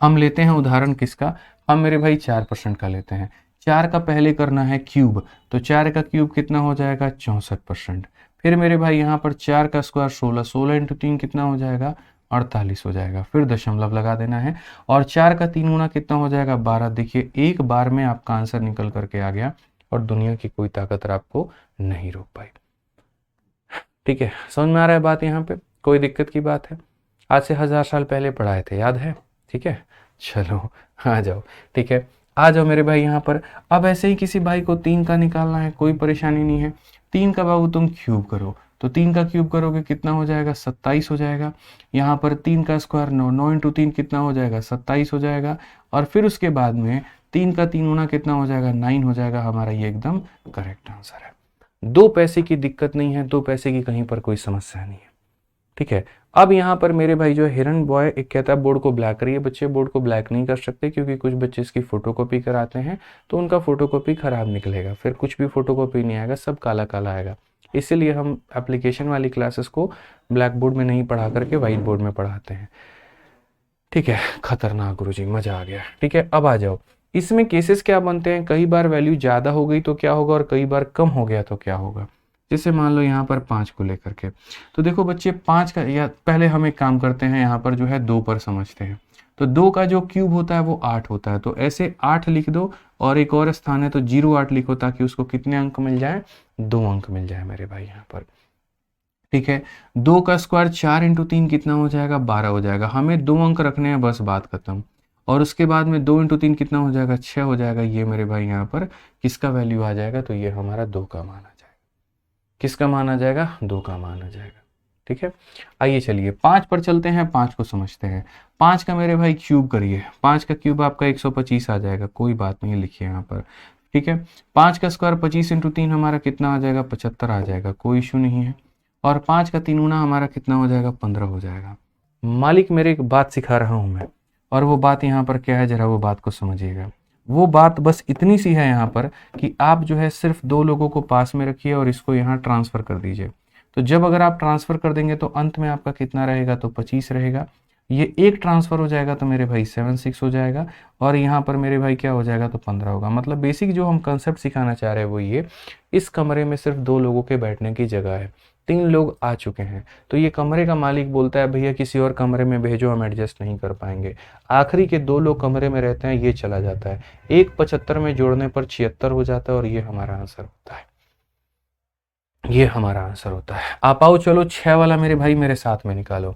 हम लेते हैं उदाहरण किसका, हम मेरे भाई 4% का लेते हैं। 4 का पहले करना है क्यूब, तो 4 का क्यूब कितना हो जाएगा, 64%। फिर मेरे भाई यहाँ पर 4 का स्क्वायर 16, 16 इंटू 3 कितना हो जाएगा, 48 हो जाएगा। फिर दशमलव लगा देना है, और 4 का 3 गुना कितना हो जाएगा, 12। देखिए एक बार में आपका आंसर निकल करके आ गया, और दुनिया की कोई ताकत आपको नहीं रोक पाई। ठीक है, समझ में आ रहा है बात, यहाँ पे कोई दिक्कत की बात है? आज से 1000 साल पहले पढ़ाए थे, याद है? ठीक है, चलो आ जाओ। ठीक है, आ जाओ मेरे भाई यहाँ पर। अब ऐसे ही किसी भाई को 3 का निकालना है, कोई परेशानी नहीं है। 3 का बाबू तुम क्यूब करो, तो 3 का क्यूब करोगे कितना हो जाएगा, 27 हो जाएगा। यहाँ पर 3 का स्क्वायर 9, 9 इंटू 3 कितना हो जाएगा, 27 हो जाएगा। और फिर उसके बाद में 3 का 3 गुना कितना हो जाएगा, 9 हो जाएगा। हमारा ये एकदम करेक्ट आंसर है। 2 पैसे की दिक्कत नहीं है, 2 पैसे की कहीं पर कोई समस्या नहीं है। ठीक है, अब यहाँ पर मेरे भाई जो हिरन बॉय एक कहता है बोर्ड को ब्लैक करिए। बच्चे बोर्ड को ब्लैक नहीं कर सकते, क्योंकि कुछ बच्चे इसकी फोटोकॉपी कराते हैं तो उनका फोटोकॉपी खराब निकलेगा, फिर कुछ भी फोटोकॉपी नहीं आएगा, सब काला काला आएगा। इसीलिए हम एप्लीकेशन वाली क्लासेस को ब्लैक बोर्ड में नहीं पढ़ा करके व्हाइट बोर्ड में पढ़ाते हैं। ठीक है, खतरनाक गुरुजी, मजा आ गया। ठीक है, अब आ जाओ, इसमें केसेस क्या बनते हैं, कई बार वैल्यू ज़्यादा हो गई तो क्या होगा, और कई बार कम हो गया तो क्या होगा। जैसे मान लो यहाँ पर 5 को लेकर के, तो देखो बच्चे 5 का, या पहले हम एक काम करते हैं, यहाँ पर जो है 2 पर समझते हैं। तो 2 का जो क्यूब होता है वो 8 होता है, तो ऐसे 8 लिख दो, और एक और स्थान है तो 08 लिखो, ताकि उसको कितने अंक मिल जाए, 2 अंक मिल जाए मेरे भाई यहाँ पर। ठीक है, 2 का स्क्वायर 4 इंटू 3 कितना हो जाएगा, 12 हो जाएगा। हमें 2 अंक रखने हैं, बस बात खत्म। और उसके बाद में 2 इंटू 3 कितना हो जाएगा, 6 हो जाएगा। ये मेरे भाई यहाँ पर किसका वैल्यू आ जाएगा, तो ये हमारा 2 का मान आ जाएगा। किसका मान आ जाएगा, 2 का मान आ जाएगा। ठीक है, आइए चलिए 5 पर चलते हैं, 5 को समझते हैं। 5 का मेरे भाई क्यूब करिए, 5 का क्यूब आपका 125 आ जाएगा, कोई बात नहीं, लिखिए यहाँ पर। ठीक है, 5 का स्क्वायर 25 इंटू 3 हमारा कितना आ जाएगा, 75 आ जाएगा, कोई इशू नहीं है। और 5 का 3 गुना हमारा कितना हो जाएगा, 15 हो जाएगा। मालिक मेरे एक बात सिखा रहा हूं मैं, और वो बात यहाँ पर क्या है, जरा वो बात को समझिएगा। वो बात बस इतनी सी है यहाँ पर कि आप जो है सिर्फ 2 लोगों को पास में रखिए और इसको यहाँ ट्रांसफर कर दीजिए। तो जब अगर आप ट्रांसफर कर देंगे तो अंत में आपका कितना रहेगा, तो 25 रहेगा। ये एक ट्रांसफर हो जाएगा तो मेरे भाई 7 6 हो जाएगा, और यहाँ पर मेरे भाई क्या हो जाएगा, तो 15 होगा। मतलब बेसिक जो हम कंसेप्ट सिखाना चाह रहे हैं वो ये, इस कमरे में सिर्फ 2 लोगों के बैठने की जगह है, 3 लोग आ चुके हैं, तो ये कमरे का मालिक बोलता है भैया किसी और कमरे में भेजो, हम एडजस्ट नहीं कर पाएंगे। आखिरी के 2 लोग कमरे में रहते हैं, ये चला जाता है। 1 75 में जोड़ने पर 76 हो जाता है, और ये हमारा आंसर होता है। ये हमारा आंसर होता है। आप आओ चलो 6 वाला मेरे भाई मेरे साथ में निकालो।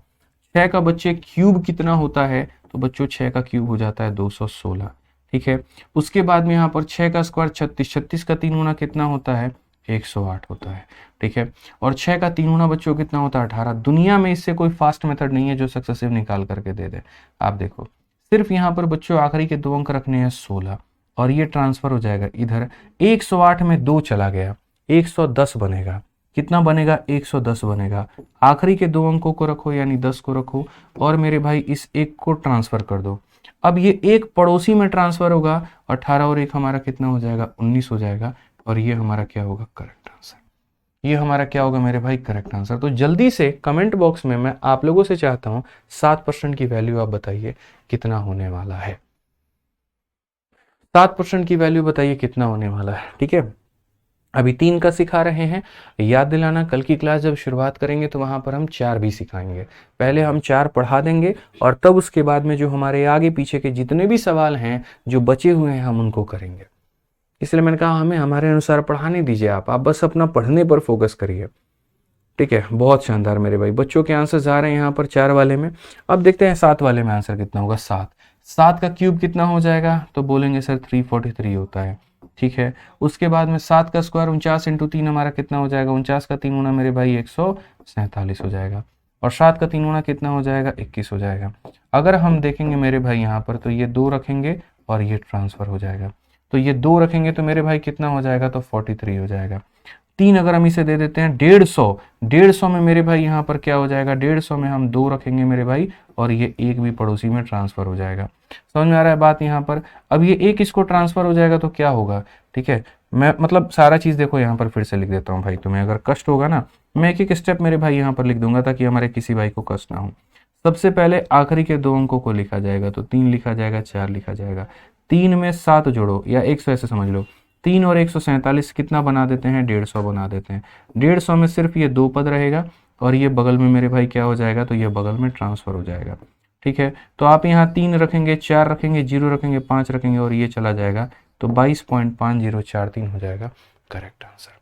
6 का बच्चे क्यूब कितना होता है, तो बच्चों 6 का क्यूब हो जाता है 216। ठीक है, उसके बाद में यहाँ पर 6 का स्क्वायर 36, 36 का 3 गुना कितना होता है, 108 होता है। ठीक है, और 6 का 3 गुना बच्चों कितना होता है, 18। दुनिया में इससे कोई फास्ट मेथड नहीं है जो सक्सेसिव निकाल करके दे दे। आप देखो, सिर्फ यहाँ पर बच्चों आखिरी के 2 अंक रखने हैं 16, और ये ट्रांसफर हो जाएगा इधर। 108 में 2 चला गया, 110 बनेगा। कितना बनेगा, 110 बनेगा। आखिरी के 2 अंकों को रखो, यानी 10 को रखो, और मेरे भाई इस 1 को ट्रांसफर कर दो। अब ये एक पड़ोसी में ट्रांसफर होगा, 18 और 1 हमारा कितना हो जाएगा, 19 हो जाएगा। और ये हमारा क्या होगा, करेक्ट आंसर। ये हमारा क्या होगा मेरे भाई, करेक्ट आंसर। तो जल्दी से कमेंट बॉक्स में मैं आप लोगों से चाहता हूं 7% की वैल्यू आप बताइए कितना होने वाला है। 7% की वैल्यू बताइए कितना होने वाला है। ठीक है, अभी 3 का सिखा रहे हैं, याद दिलाना कल की क्लास जब शुरुआत करेंगे तो वहां पर हम 4 भी सिखाएंगे। पहले हम 4 पढ़ा देंगे, और तब उसके बाद में जो हमारे आगे पीछे के जितने भी सवाल हैं जो बचे हुए हैं हम उनको करेंगे। इसलिए मैंने कहा हमें हमारे अनुसार पढ़ाने दीजिए, आप बस अपना पढ़ने पर फोकस करिए। ठीक है, बहुत शानदार मेरे भाई। बच्चों के आंसर्स आ रहे हैं यहाँ पर 4 वाले में। अब देखते हैं 7 वाले में आंसर कितना होगा। 7, 7 का क्यूब कितना हो जाएगा, तो बोलेंगे सर 343 होता है। ठीक है, उसके बाद में 7 का स्क्वायर 49 इंटू 3 हमारा कितना हो जाएगा, 49 का 3 गुना मेरे भाई 147 हो जाएगा, और 7 का 3 गुना कितना हो जाएगा, 21 हो जाएगा। अगर हम देखेंगे मेरे भाई यहाँ पर, तो ये 2 रखेंगे और ये ट्रांसफर हो जाएगा, तो ये 2 रखेंगे तो मेरे भाई कितना हो जाएगा, तो 43 हो जाएगा। 3 अगर हम इसे दे देते हैं 150, 150 में मेरे भाई यहाँ पर क्या हो जाएगा, 150 में हम 2 रखेंगे मेरे भाई, और ये 1 भी पड़ोसी में ट्रांसफर हो जाएगा। समझ में आ रहा है बात यहाँ पर। अब ये 1 इसको ट्रांसफर हो जाएगा तो क्या होगा, ठीक है, मैं मतलब सारा चीज़ देखो यहाँ पर फिर से लिख देता हूँ भाई, तुम्हें अगर कष्ट होगा ना, मैं एक एक स्टेप मेरे भाई यहाँ पर लिख दूंगा ताकि हमारे किसी भाई को कष्ट ना हो। सबसे पहले आखिरी के 2 अंकों को लिखा जाएगा, तो 3 लिखा जाएगा, 4 लिखा जाएगा। 3 में 7 जोड़ो, या 100 ऐसे समझ लो, 3 और 147 कितना बना देते हैं, 150 बना देते हैं। 150 में सिर्फ ये 2 पद रहेगा, और ये बगल में मेरे भाई क्या हो जाएगा, तो ये बगल में ट्रांसफर हो जाएगा। ठीक है, तो आप यहाँ 3 रखेंगे, 4 रखेंगे, 0 रखेंगे, 5 रखेंगे, और ये चला जाएगा, तो 22.5043 हो जाएगा करेक्ट आंसर।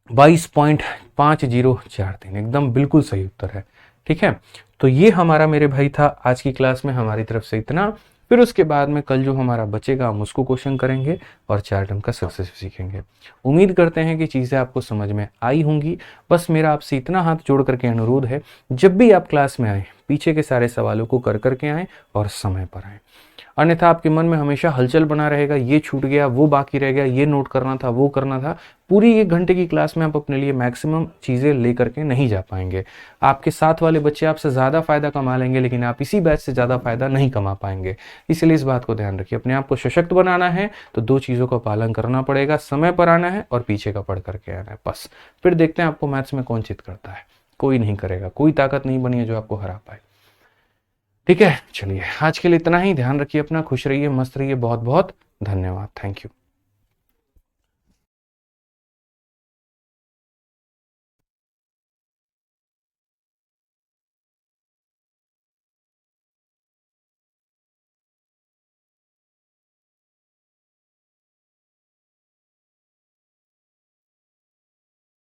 22.5043 एकदम बिल्कुल सही उत्तर है। ठीक है, तो ये हमारा मेरे भाई था आज की क्लास में हमारी तरफ से इतना। फिर उसके बाद में कल जो हमारा बचेगा हम उसको क्वेश्चन करेंगे और 4 टर्म का सक्सेस सीखेंगे। उम्मीद करते हैं कि चीज़ें आपको समझ में आई होंगी। बस मेरा आपसे इतना हाथ जोड़ करके अनुरोध है, जब भी आप क्लास में आए पीछे के सारे सवालों को कर करके आएँ और समय पर आएँ, अन्यथा आपके मन में हमेशा हलचल बना रहेगा, ये छूट गया, वो बाकी रह गया, ये नोट करना था, वो करना था। पूरी 1 घंटे की क्लास में आप अपने लिए मैक्सिमम चीज़ें ले करके नहीं जा पाएंगे। आपके साथ वाले बच्चे आपसे ज़्यादा फायदा कमा लेंगे, लेकिन आप इसी बैच से ज़्यादा फायदा नहीं कमा पाएंगे। इसलिए इस बात को ध्यान रखिए, अपने आप को सशक्त बनाना है तो 2 चीज़ों का पालन करना पड़ेगा, समय पर आना है और पीछे का पढ़ करके आना है, बस। फिर देखते हैं आपको मैथ्स में कौन चित करता है। कोई नहीं करेगा, कोई ताकत नहीं बनी है जो आपको हरा पाए। ठीक है, चलिए आज के लिए इतना ही। ध्यान रखिए अपना, खुश रहिए, मस्त रहिए। बहुत बहुत धन्यवाद, थैंक यू।